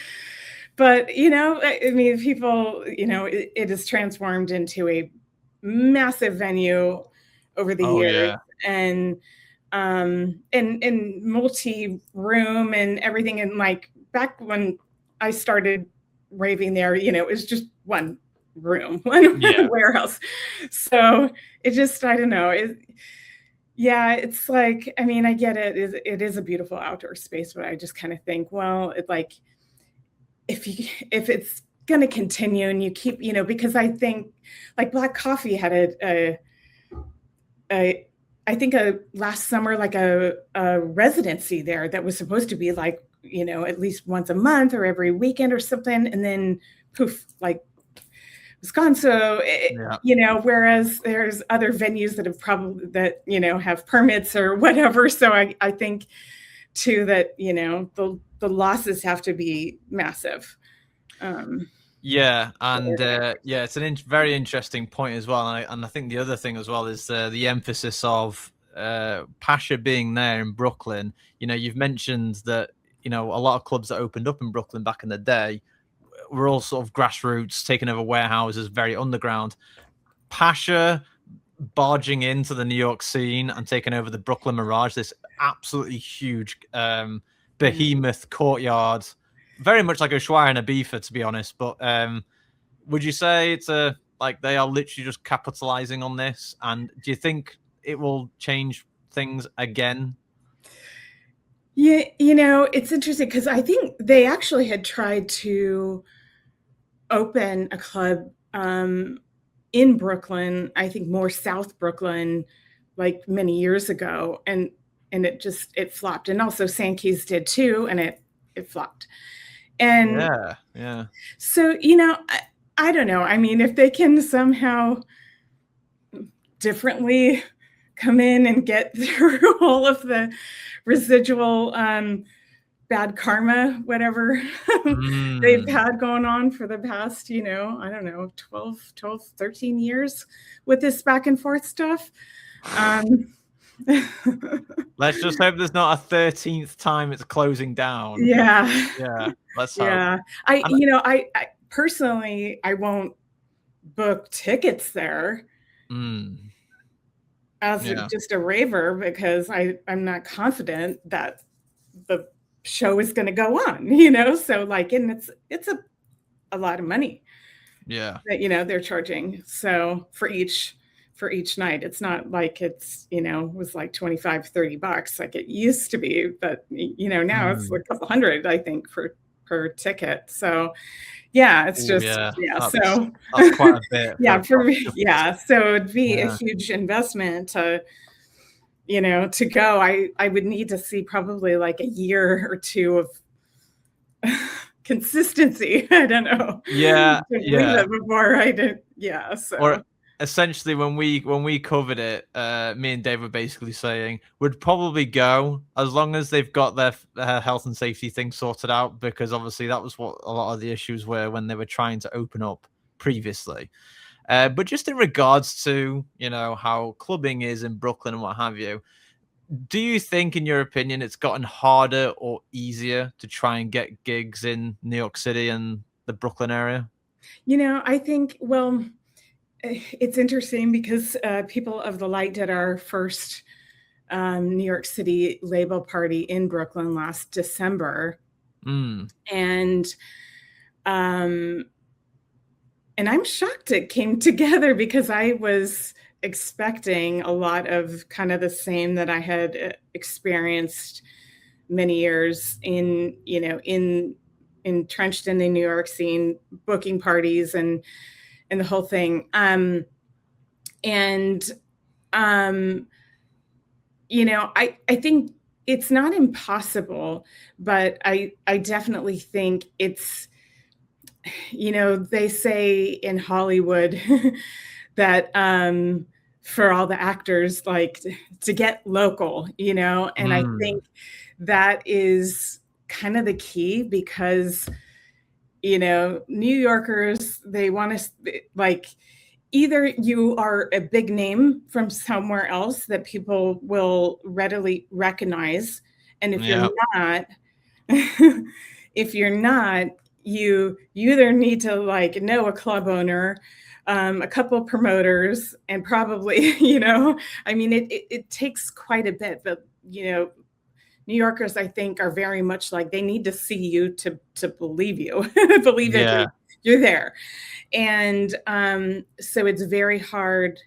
but, I mean, people, it has transformed into a massive venue over the years, and multi-room and everything. And like back when I started raving there, it was just one room, one warehouse. So it just, I don't know. It's like, I mean, I get it. It is a beautiful outdoor space, but I just kind of think, well, if it's going to continue and you keep, because I think like Black Coffee had I think last summer, like a residency there that was supposed to be like, at least once a month or every weekend or something. And then poof, like was gone. So, whereas there's other venues that have permits or whatever. So I think too that, the losses have to be massive. It's a very interesting point as well, and I think the other thing as well is the emphasis of Pasha being there in Brooklyn. You've mentioned that a lot of clubs that opened up in Brooklyn back in the day were all sort of grassroots, taking over warehouses, very underground. Pasha barging into the New York scene and taking over the Brooklyn Mirage, this absolutely huge behemoth courtyard. Very much like Ushuaia and Ibiza, to be honest. But would you say it's they are literally just capitalizing on this? And do you think it will change things again? Yeah, it's interesting because I think they actually had tried to open a club in Brooklyn, I think more South Brooklyn, like many years ago. And it flopped. And also Sankey's did too, and it flopped. And so, I don't know. I mean, if they can somehow differently come in and get through all of the residual bad karma, whatever they've had going on for the past, I don't know, 12, 13 years with this back and forth stuff. Let's just hope there's not a 13th time it's closing down. Let's hope. I personally, I won't book tickets there. as just a raver because I'm not confident that the show is going to go on, so like, and it's a lot of money Yeah. that, they're charging. So for each night, it's not like it's, was like $25-$30 like it used to be, but now it's like a couple hundred, I think, per ticket. So yeah, it's just, so that's quite a bit. So it'd be a huge investment to go. I would need to see probably like a year or two of consistency. I don't know. Before I did. Yeah. So. Or essentially, when we covered it, me and Dave were basically saying we'd probably go as long as they've got their health and safety thing sorted out, because obviously that was what a lot of the issues were when they were trying to open up previously. But just in regards to how clubbing is in Brooklyn and what have you, do you think, in your opinion, it's gotten harder or easier to try and get gigs in New York City and the Brooklyn area? I think, well, it's interesting because People of the Light did our first New York City label party in Brooklyn last December. And I'm shocked it came together because I was expecting a lot of kind of the same that I had experienced many years entrenched in the New York scene, booking parties and the whole thing. I think it's not impossible, but I definitely think it's, they say in Hollywood that for all the actors, like to get local, and I think that is kind of the key because, New Yorkers, they want to like, either you are a big name from somewhere else that people will readily recognize. And if you're not, you either need to like know a club owner, a couple of promoters, and probably, it takes quite a bit, but, New Yorkers, I think, are very much like they need to see you to believe you, believe that you're there. And so it's very hard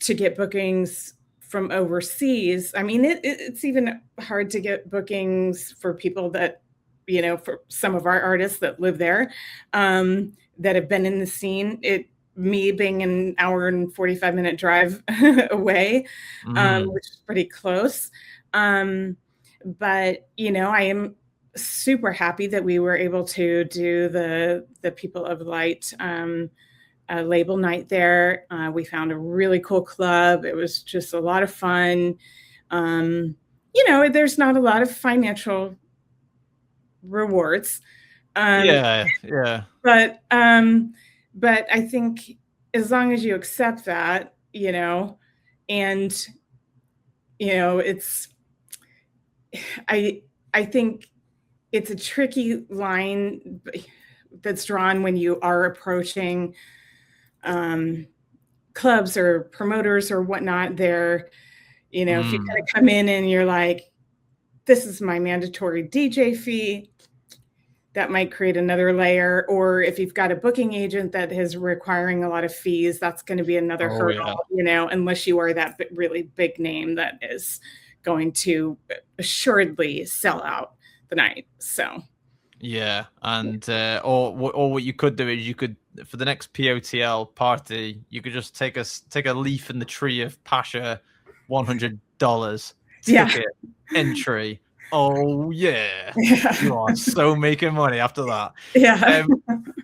to get bookings from overseas. I mean, it's even hard to get bookings for people that, for some of our artists that live there, that have been in the scene. Me being an hour and 45-minute drive away, which is pretty close. But, I am super happy that we were able to do the People of Light label night there. We found a really cool club. It was just a lot of fun. There's not a lot of financial rewards. But I think as long as you accept that, and it's, I think it's a tricky line that's drawn when you are approaching clubs or promoters or whatnot. They're, if you kind of come in and you're like, this is my mandatory DJ fee, that might create another layer. Or if you've got a booking agent that is requiring a lot of fees, that's going to be another hurdle, unless you are that really big name that is going to assuredly sell out the night. So and or what you could do is you could, for the next POTL party, you could just take a leaf in the tree of Pasha, $100 ticket entry. Oh yeah, you are so making money after that.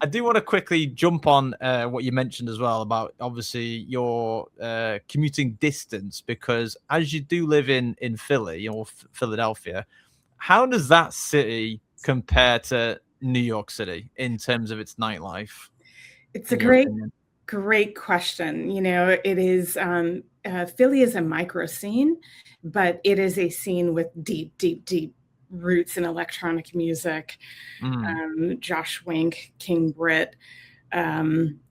I do want to quickly jump on what you mentioned as well about obviously your commuting distance, because as you do live in Philly or Philadelphia, how does that city compare to New York City in terms of its nightlife? It's a great question. It is Philly is a micro scene, but it is a scene with deep roots in electronic music. Josh Wink, King Britt,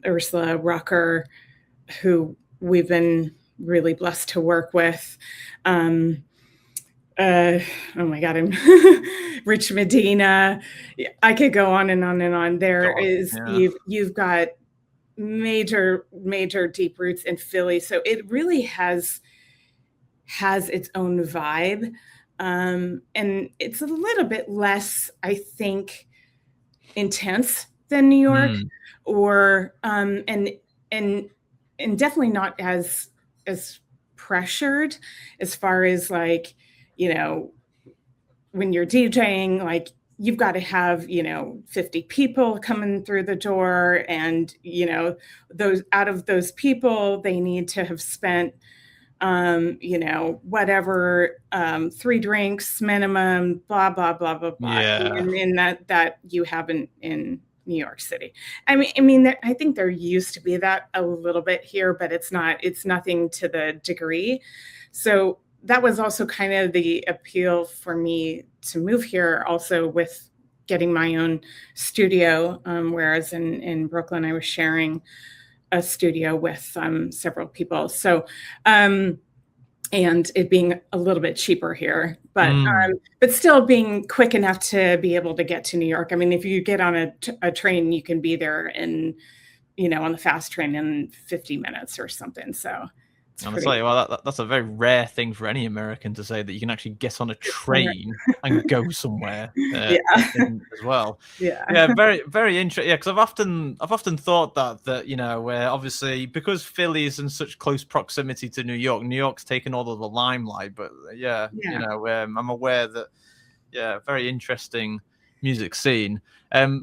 Ursula Rucker, who we've been really blessed to work with. Oh my God, I'm Rich Medina. I could go on and on and on. You've got major deep roots in Philly, so it really has its own vibe, and it's a little bit less, I think, intense than New York, or and definitely not as pressured as far as, like, you know, when you're DJing, like, you've got to have, 50 people coming through the door, and, out of those people, they need to have spent, whatever, 3 drinks minimum, blah, blah, blah, blah, blah. Yeah. And that you have in New York City. I mean, I think there used to be that a little bit here, but it's nothing to the degree. So that was also kind of the appeal for me to move here, also with getting my own studio, whereas in Brooklyn, I was sharing a studio with several people. So, and it being a little bit cheaper here, but still being quick enough to be able to get to New York. I mean, if you get on a train, you can be there on the fast train in 50 minutes or something. So I'll tell you, well, that's a very rare thing for any American to say, that you can actually get on a train and go somewhere as well. Yeah, very, very interesting. Yeah, because I've often thought that where obviously, because Philly is in such close proximity to New York's taken all of the limelight. But I'm aware that very interesting music scene.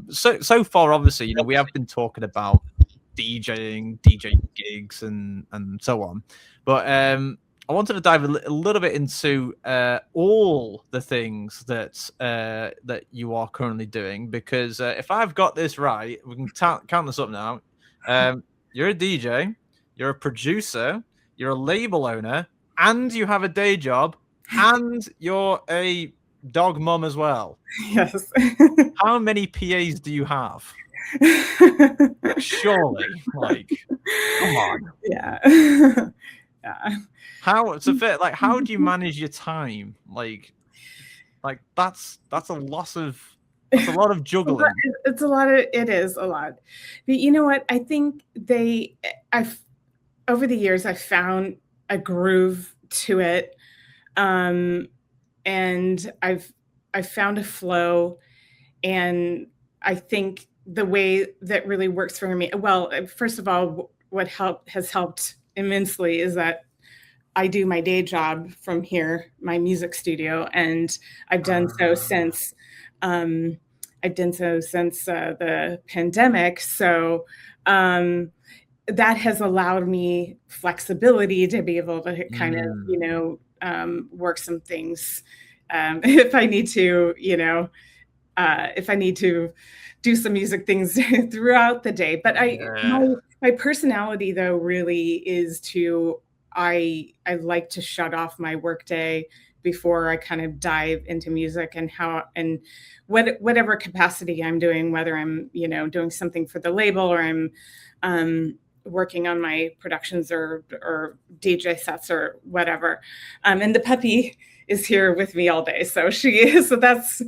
So far, obviously, we have been talking about DJ gigs and so on, but I wanted to dive a little bit into all the things that you are currently doing, because if I've got this right, we can count this up now. You're a DJ, you're a producer, you're a label owner, and you have a day job, and you're a dog mom as well. Yes. How many PAs do you have? Surely, like, come on. Yeah. How do you manage your time? Like that's a lot of juggling. It is a lot. But you know what? I think over the years, I've found a groove to it. And I've found a flow, and I think the way that really works for me, well, first of all, what has helped immensely is that I do my day job from here, my music studio, and I've done so since the pandemic. So that has allowed me flexibility to be able to kind of work some things if I need to, if I need to do some music things throughout the day. But my personality, though, really is I like to shut off my workday before I kind of dive into music, and whatever capacity I'm doing, whether I'm doing something for the label, or I'm working on my productions or DJ sets or whatever. And the puppy is here with me all day, so that's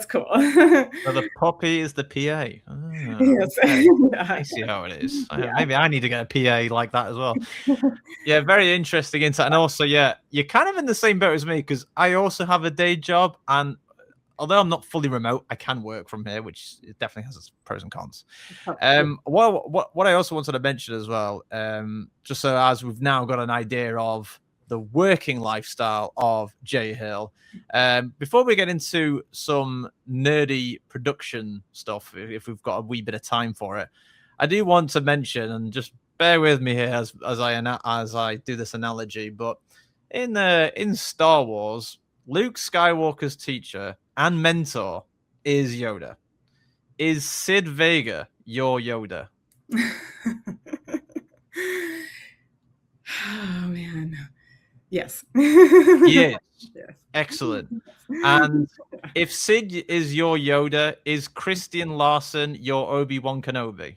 cool. So the puppy is the PA. Yes. Okay. I see how it is. Maybe I need to get a PA like that as well. Yeah, very interesting insight. And also, you're kind of in the same boat as me, because I also have a day job, and although I'm not fully remote, I can work from here, which it definitely has its pros and cons. What I also wanted to mention as well, just so as we've now got an idea of the working lifestyle of Jay Hill, before we get into some nerdy production stuff, if we've got a wee bit of time for it, I do want to mention, and just bear with me here as I do this analogy, but in Star Wars, Luke Skywalker's teacher and mentor is Yoda. Is Sid Vega your Yoda? Oh man, yes. Yes. Excellent. And if Sid is your Yoda, is Christian Larson your Obi-Wan Kenobi?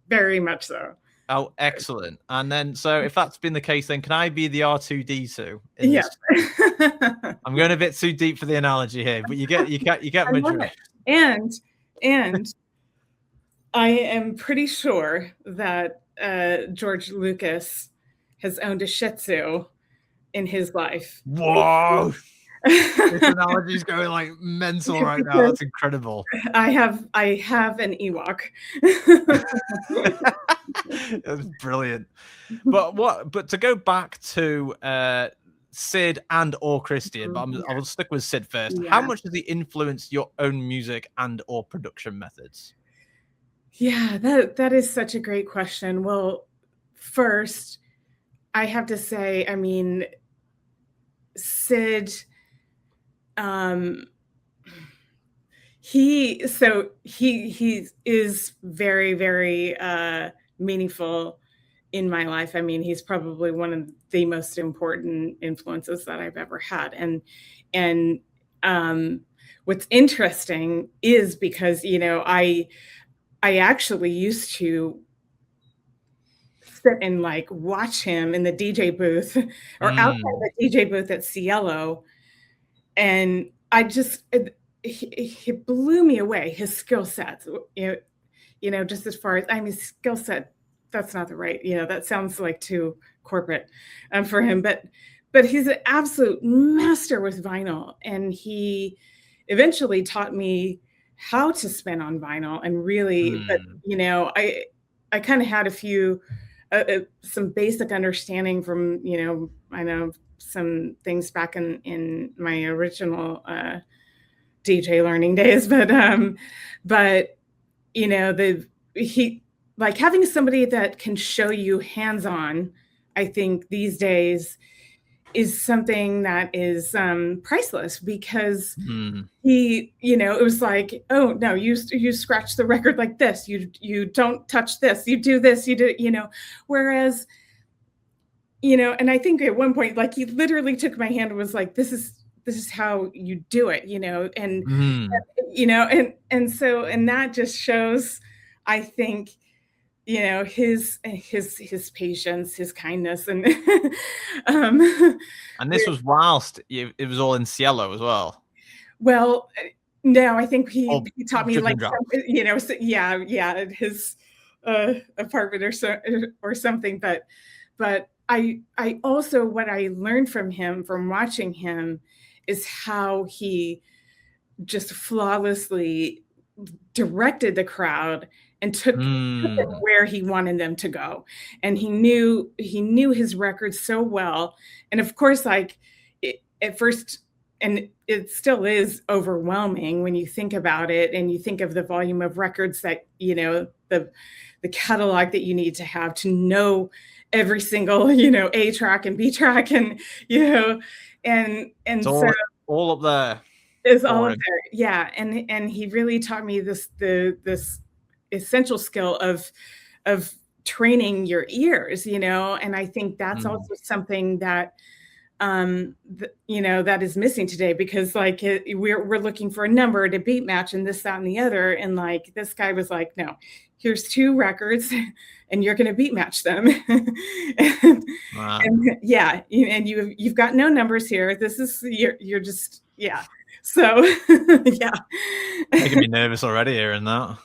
Very much so. Oh, excellent. And then, so if that's been the case, then can I be the R2D2? Yeah. I'm going a bit too deep for the analogy here, but you get my drift. And I am pretty sure that George Lucas has owned a Shih Tzu in his life. Whoa! This analogy is going like mental right now. That's incredible. I have an Ewok. That's brilliant. But to go back to Sid and or Christian, but I will stick with Sid first. Yeah. How much does he influence your own music and or production methods? Yeah, that is such a great question. Well, first, I have to say, I mean, Sid, he is very, very meaningful in my life. I mean, he's probably one of the most important influences that I've ever had. And what's interesting is because, you know, I actually used to sit and like watch him in the DJ booth or outside the DJ booth at Cielo. And I just, he blew me away, his skill sets, you know, just as far as, I mean, skill set, that's not the right, you know, that sounds like too corporate for him, but he's an absolute master with vinyl. And he eventually taught me how to spin on vinyl and really, but you know, I kind of had a few, some basic understanding from, you know, I know some things back in my original DJ learning days, but you know, he like having somebody that can show you hands-on, I think these days is something that is priceless because he, you know, it was like, oh no, you scratch the record like this, you don't touch this, you do this, you do, you know, whereas, you know, and I think at one point, like he literally took my hand and was like, this is how you do it, you know, and you know, and so, and that just shows, I think, you know, his patience, his kindness, and and this was whilst it was all in Cielo as well. Well, no, I think he taught me like, you know, so, yeah, at his apartment or something, but I also, what I learned from him, from watching him, is how he just flawlessly directed the crowd and took it where he wanted them to go. And he knew his records so well. And of course, like at first, and it still is overwhelming when you think about it and you think of the volume of records that, you know, the catalog that you need to have to know every single, you know, A track and B track, and, you know, and it's so all up there. It's all up there. Yeah. And he really taught me this essential skill of training your ears, you know, and I think that's also something that you know, that is missing today, because like we're looking for a number to beat match and this, that, and the other, and like this guy was like, no, here's 2 records and you're going to beat match them. and yeah, and you've got no numbers here, this is you're just, yeah, so yeah, making me nervous already hearing that.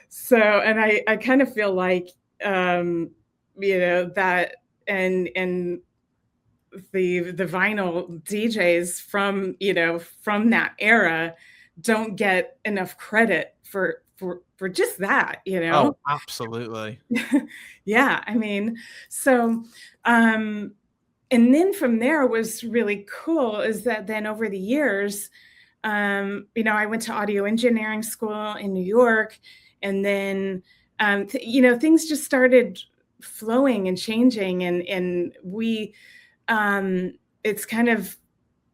So, and I kind of feel like you know, that and the vinyl DJs from, you know, from that era don't get enough credit for just that, you know. Oh, absolutely. Yeah, I mean, so and then from there, was really cool is that then over the years, you know, I went to audio engineering school in New York, and then you know, things just started flowing and changing, and we it's kind of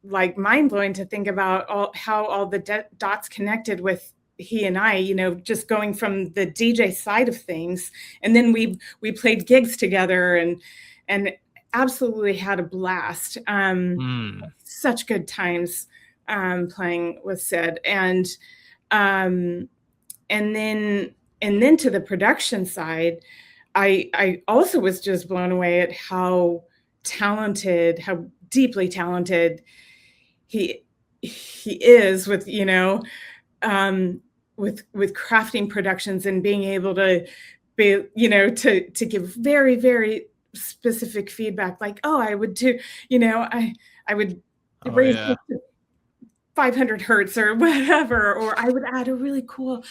like mind-blowing to think about how all the dots connected with he and I, you know, just going from the DJ side of things. And then we played gigs together and absolutely had a blast. Such good times playing with Sid. And then And then to the production side, I also was just blown away at how talented, how deeply talented he is with, with crafting productions and being able to be, to give very, very specific feedback, like, oh, I would do, I would raise it to 500 hertz or whatever, or I would add a really cool,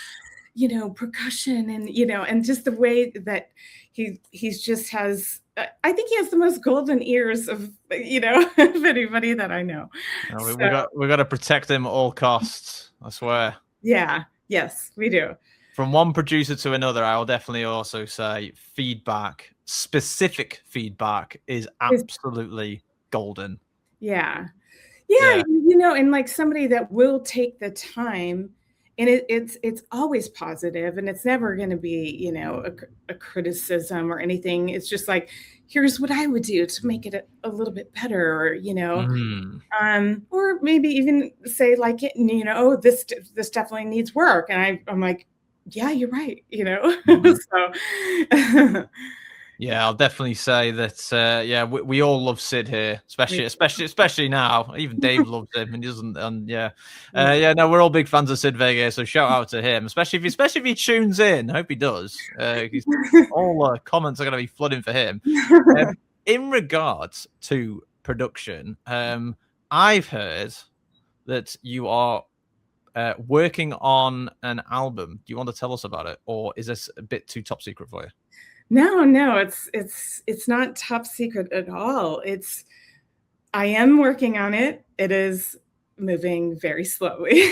percussion, and and just the way that he's just has, I think he has the most golden ears of of anybody that I know. We got to protect him at all costs, I swear. Yeah, yes, we do. From one producer to another, I will definitely also say specific feedback is absolutely golden. Yeah, and like somebody that will take the time, and it's always positive, and it's never going to be a criticism or anything. It's just like, here's what I would do to make it a little bit better, or or maybe even say like, oh, this definitely needs work, and I'm like, yeah, you're right, so yeah, I'll definitely say that. We all love Sid here, especially now. Even Dave loves him, and he doesn't. And no, we're all big fans of Sid Vega. So shout out to him, especially if he tunes in. I hope he does. All comments are going to be flooding for him. In regards to production, I've heard that you are working on an album. Do you want to tell us about it, or is this a bit too top secret for you? No, it's not top secret at all. I am working on it. It is moving very slowly.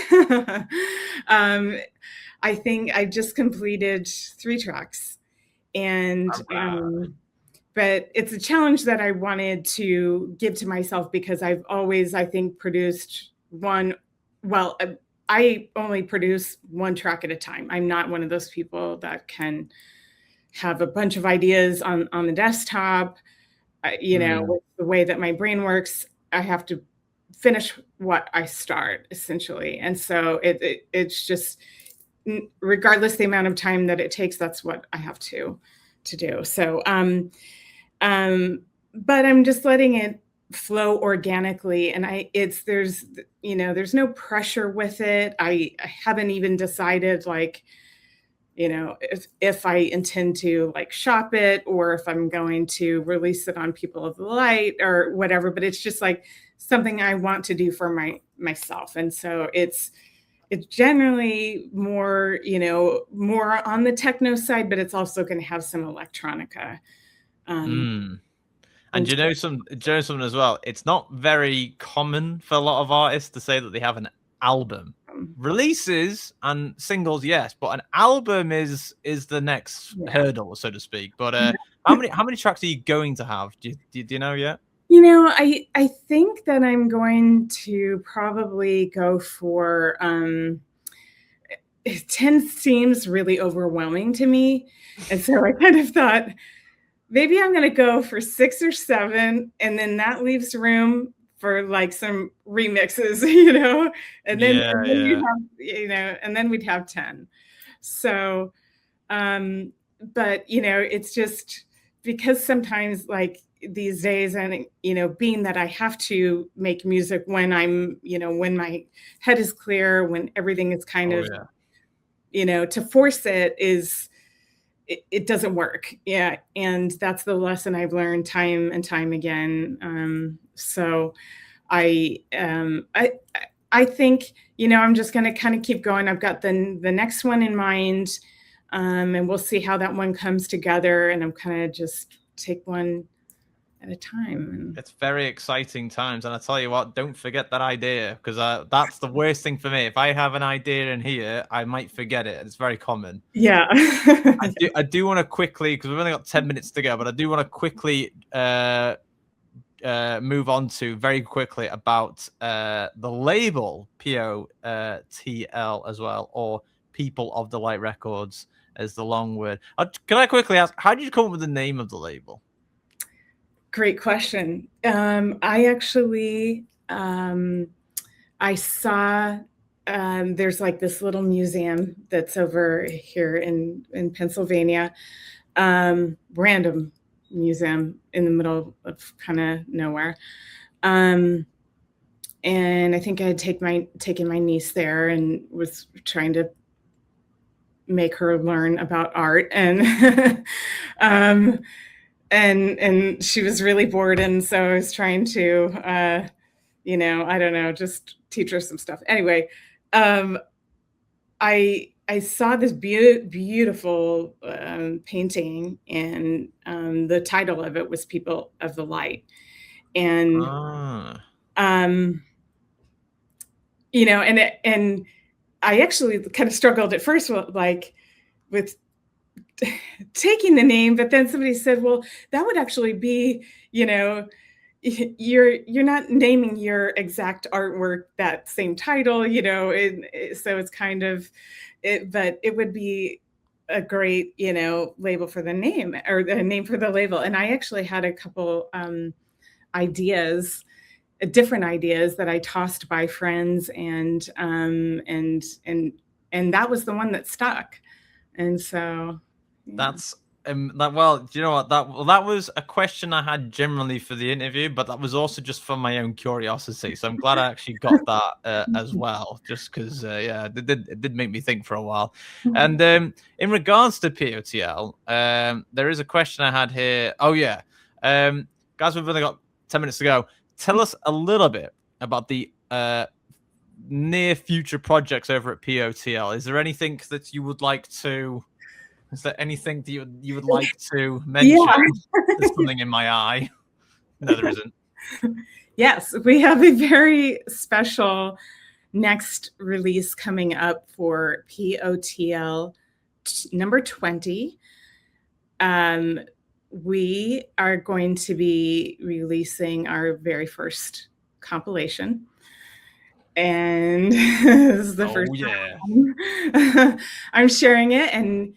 I think I just completed 3 tracks, and but it's a challenge that I wanted to give to myself, because I've always, I think, produced one. Well, I only produce 1 track at a time. I'm not one of those people that can have a bunch of ideas on the desktop. With the way that my brain works, I have to finish what I start, essentially. And so it's just, regardless the amount of time that it takes, that's what I have to do. So, but I'm just letting it flow organically, and there's no pressure with it. I haven't even decided, like, if I intend to like shop it, or if I'm going to release it on People of the Light or whatever, but it's just like something I want to do for myself. And so it's generally more, more on the techno side, but it's also going to have some electronica. And you know something as well, it's not very common for a lot of artists to say that they have an album. Releases and singles, yes, but an album is the next hurdle, so to speak. But how many tracks are you going to have? Do you know yet? I think that I'm going to probably go for 10 seems really overwhelming to me, and so I kind of thought maybe I'm going to go for 6 or 7, and then that leaves room for like some remixes, and then, and then we'd have 10. So, but it's just because sometimes, like these days, and being that I have to make music when I'm, when my head is clear, when everything is kind of, to force it is. It doesn't work. Yeah. And that's the lesson I've learned time and time again. So I think, I'm just going to kind of keep going. I've got the next one in mind, and we'll see how that one comes together. And I'm kind of just take one at a time. It's very exciting times. And I tell you what, don't forget that idea, because that's the worst thing for me. If I have an idea in here, I might forget it. It's very common. Yeah. I do want to quickly, because we've only got 10 minutes to go, but I do want to quickly move on to very quickly about the label POTL as well, or People of the Light Records as the long word. Can I quickly ask, how did you come up with the name of the label? Great question. I actually, I saw there's like this little museum that's over here in Pennsylvania, random museum in the middle of kind of nowhere. And I think I had taken my niece there and was trying to make her learn about art, and and she was really bored, and so I was trying to I don't know, just teach her some stuff. Anyway, I saw this beautiful painting, and the title of it was "People of the Light," and and I actually kind of struggled at first, like with taking the name, but then somebody said, well, that would actually be, you're not naming your exact artwork that same title, so it's kind of it, but it would be a great, label for the name, or the name for the label. And I actually had a couple different ideas that I tossed by friends, and that was the one that stuck. And so that's well, do you know what, that was a question I had generally for the interview, but that was also just for my own curiosity. So I'm glad I actually got that as well, just because it did make me think for a while. And in regards to POTL, there is a question I had here. Oh yeah, guys, we've only got 10 minutes to go. Tell us a little bit about the near future projects over at POTL. Is there anything that you would like to? Is there anything that you would like to mention? Yeah. There's something in my eye. No, there isn't. Yes, we have a very special next release coming up for POTL number 20. We are going to be releasing our very first compilation. And this is the first time I'm sharing it. And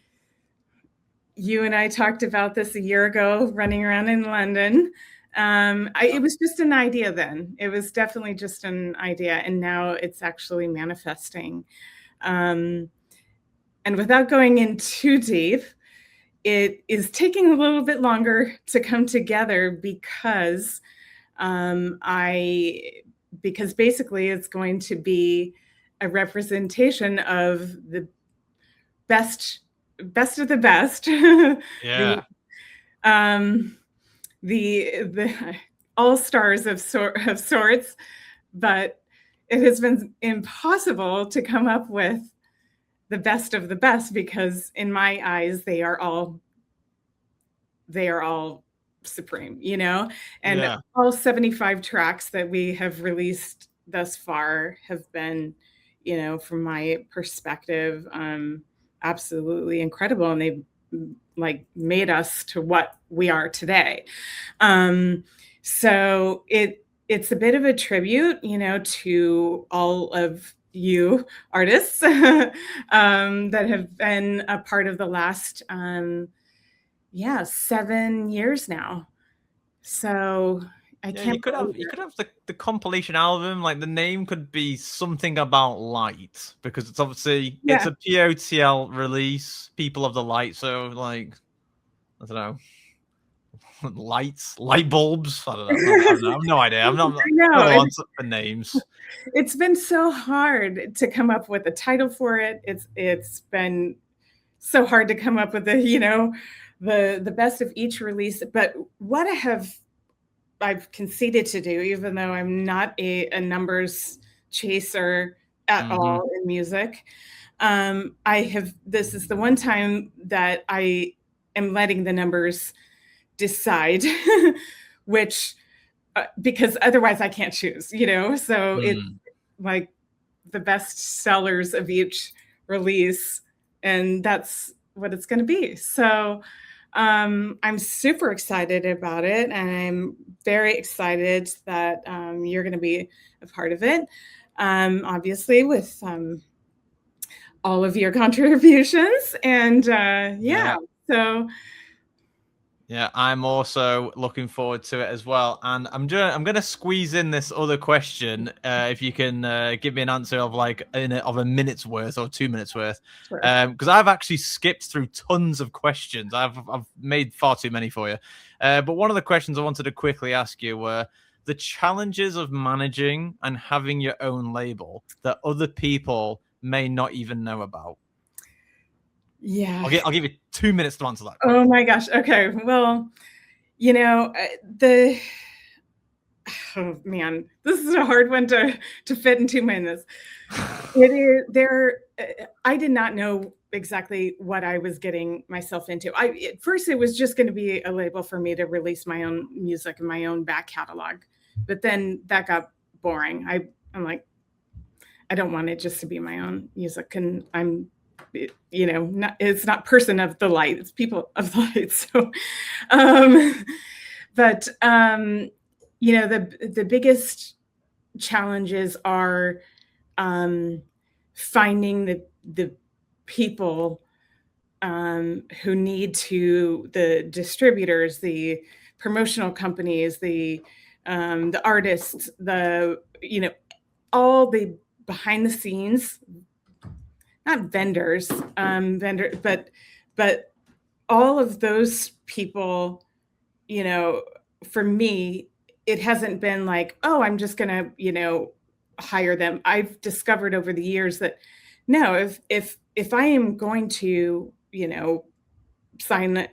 you and I talked about this a year ago, running around in London. It was just an idea then. It was definitely just an idea. And now it's actually manifesting. And without going in too deep, it is taking a little bit longer to come together because because basically it's going to be a representation of the best of the best. Yeah. The all stars of sorts, but it has been impossible to come up with the best of the best, because in my eyes they are all supreme, and all 75 tracks that we have released thus far have been, from my perspective, absolutely incredible, and they've like made us to what we are today. So it's a bit of a tribute, to all of you artists that have been a part of the last 7 years now. So I can't. You could have the compilation album. Like the name could be something about light, because it's obviously it's a POTL release, People of the Light. So like, I don't know, light bulbs. I don't know. I have no idea. I'm not on for names. It's been so hard to come up with a title for it. It's been so hard to come up with the best of each release. But what I've conceded to do, even though I'm not a numbers chaser at all in music, this is the one time that I am letting the numbers decide which, because otherwise I can't choose, so it's like the best sellers of each release, and that's what it's going to be. So I'm super excited about it, and I'm very excited that you're going to be a part of it, obviously with all of your contributions. And so Yeah, I'm also looking forward to it as well, and I'm gonna squeeze in this other question. If you can give me an answer of like of a minute's worth or 2 minutes worth, Sure. because I've actually skipped through tons of questions. I've made far too many for you. But one of the questions I wanted to quickly ask you were the challenges of managing and having your own label that other people may not even know about. Yeah. I'll give you 2 minutes to answer that. Oh my gosh. Okay. Well, oh man, this is a hard one to fit in 2 minutes. It is there. I did not know exactly what I was getting myself into. At first it was just going to be a label for me to release my own music and my own back catalog, but then that got boring. I'm like, I don't want it just to be my own music, and I'm, it's not person of the light, it's people of the light. So, but the biggest challenges are finding the people who need to, the distributors, the promotional companies, the artists, all the behind the scenes, not vendors, but all of those people, for me, it hasn't been like, oh, I'm just gonna, hire them. I've discovered over the years that no, if I am going to, sign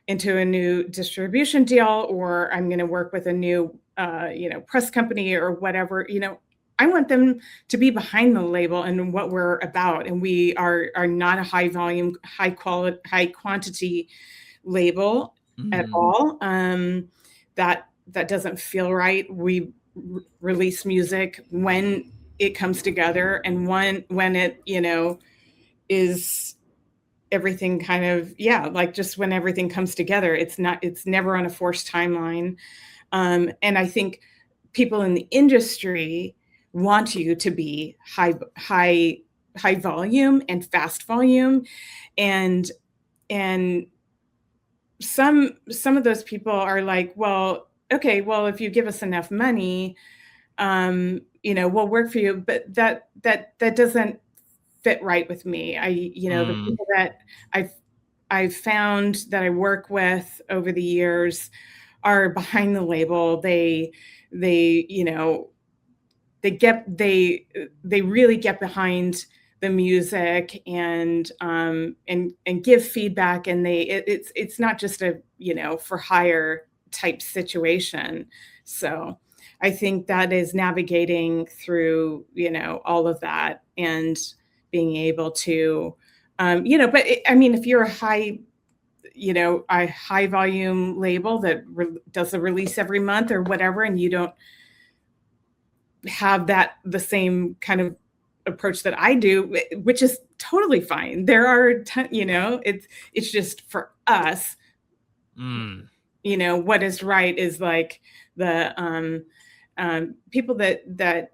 into a new distribution deal, or I'm going to work with a new, press company or whatever, I want them to be behind the label and what we're about. And we are not a high volume, high quality, high quantity label at all. That doesn't feel right. We release music when it comes together, and when it, is everything kind of, like just when everything comes together. It's never on a forced timeline. And I think people in the industry want you to be high volume and fast volume, and some of those people are like, well, okay, well, if you give us enough money, we'll work for you. But that doesn't fit right with me. The people that I've found that I work with over the years are behind the label. They really get behind the music and give feedback, and it's not just a, for hire type situation. So I think that is navigating through, all of that and being able to, but if you're a high volume label that does a release every month or whatever, and you don't have the same kind of approach that I do, which is totally fine. There are, it's just for us, what is right is like the people that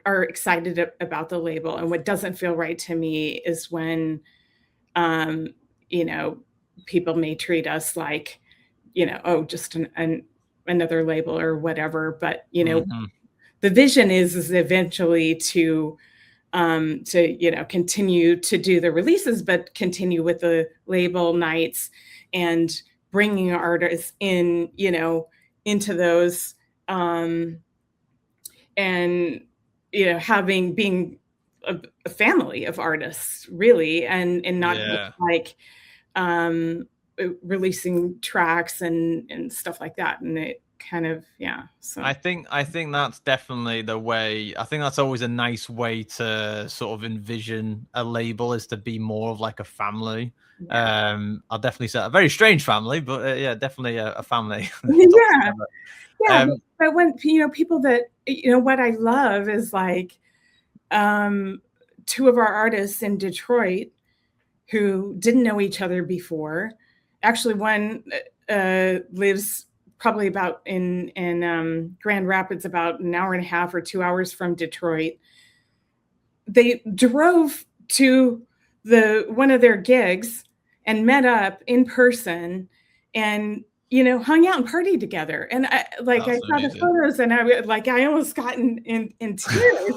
are excited about the label. And what doesn't feel right to me is when, people may treat us like, just another label or whatever. But, the vision is eventually to continue to do the releases, but continue with the label nights and bringing artists in, into those, and being a family of artists, really, and not like releasing tracks and stuff like that. And it kind of, so I think that's definitely the way. I think that's always a nice way to sort of envision a label, is to be more of like a family. I'll definitely say a very strange family, but definitely a family. But when people that, what I love is like two of our artists in Detroit who didn't know each other before. Actually, one lives probably about in Grand Rapids, about an hour and a half or 2 hours from Detroit. They drove to one of their gigs and met up in person and hung out and partied together. And I saw the photos, and I almost got in tears,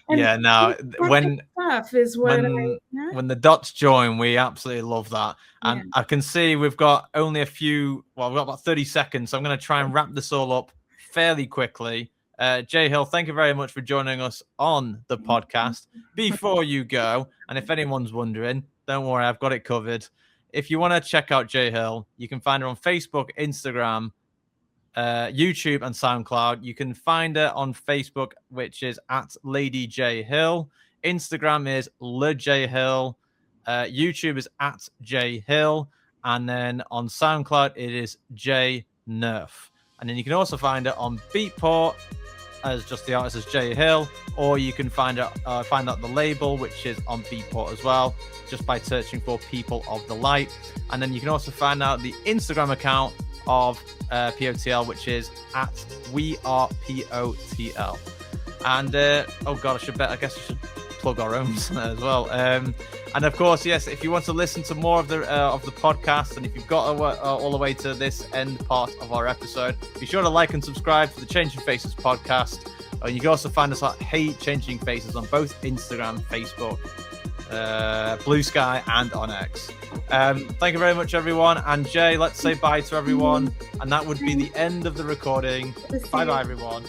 And yeah, no, when stuff is what when the dots join, we absolutely love that. And I can see we've got only we've got about 30 seconds. So I'm going to try and wrap this all up fairly quickly. Jay Hill, thank you very much for joining us on the podcast. Before you go, and if anyone's wondering, don't worry, I've got it covered. If you want to check out Jay Hill, you can find her on Facebook, Instagram, YouTube, and SoundCloud. You can find her on Facebook, which is at Lady J Hill. Instagram is Le J Hill. YouTube is at J Hill. And then on SoundCloud, it is J Nerf. And then you can also find her on Beatport as just the artist as J Hill, or you can find out the label, which is on Beatport as well, just by searching for People of the Light. And then you can also find out the Instagram account of POTL, which is at WeArePOTL. And I guess we should plug our own as well. And of course, yes, if you want to listen to more of the podcast, and if you've got all the way to this end part of our episode, be sure to like and subscribe to the Changing Faces podcast. You can also find us at Hey Changing Faces on both Instagram, Facebook, Blue Sky, and on X. Thank you very much, everyone. And Jay, let's say bye to everyone. And that would be the end of the recording. Bye, everyone.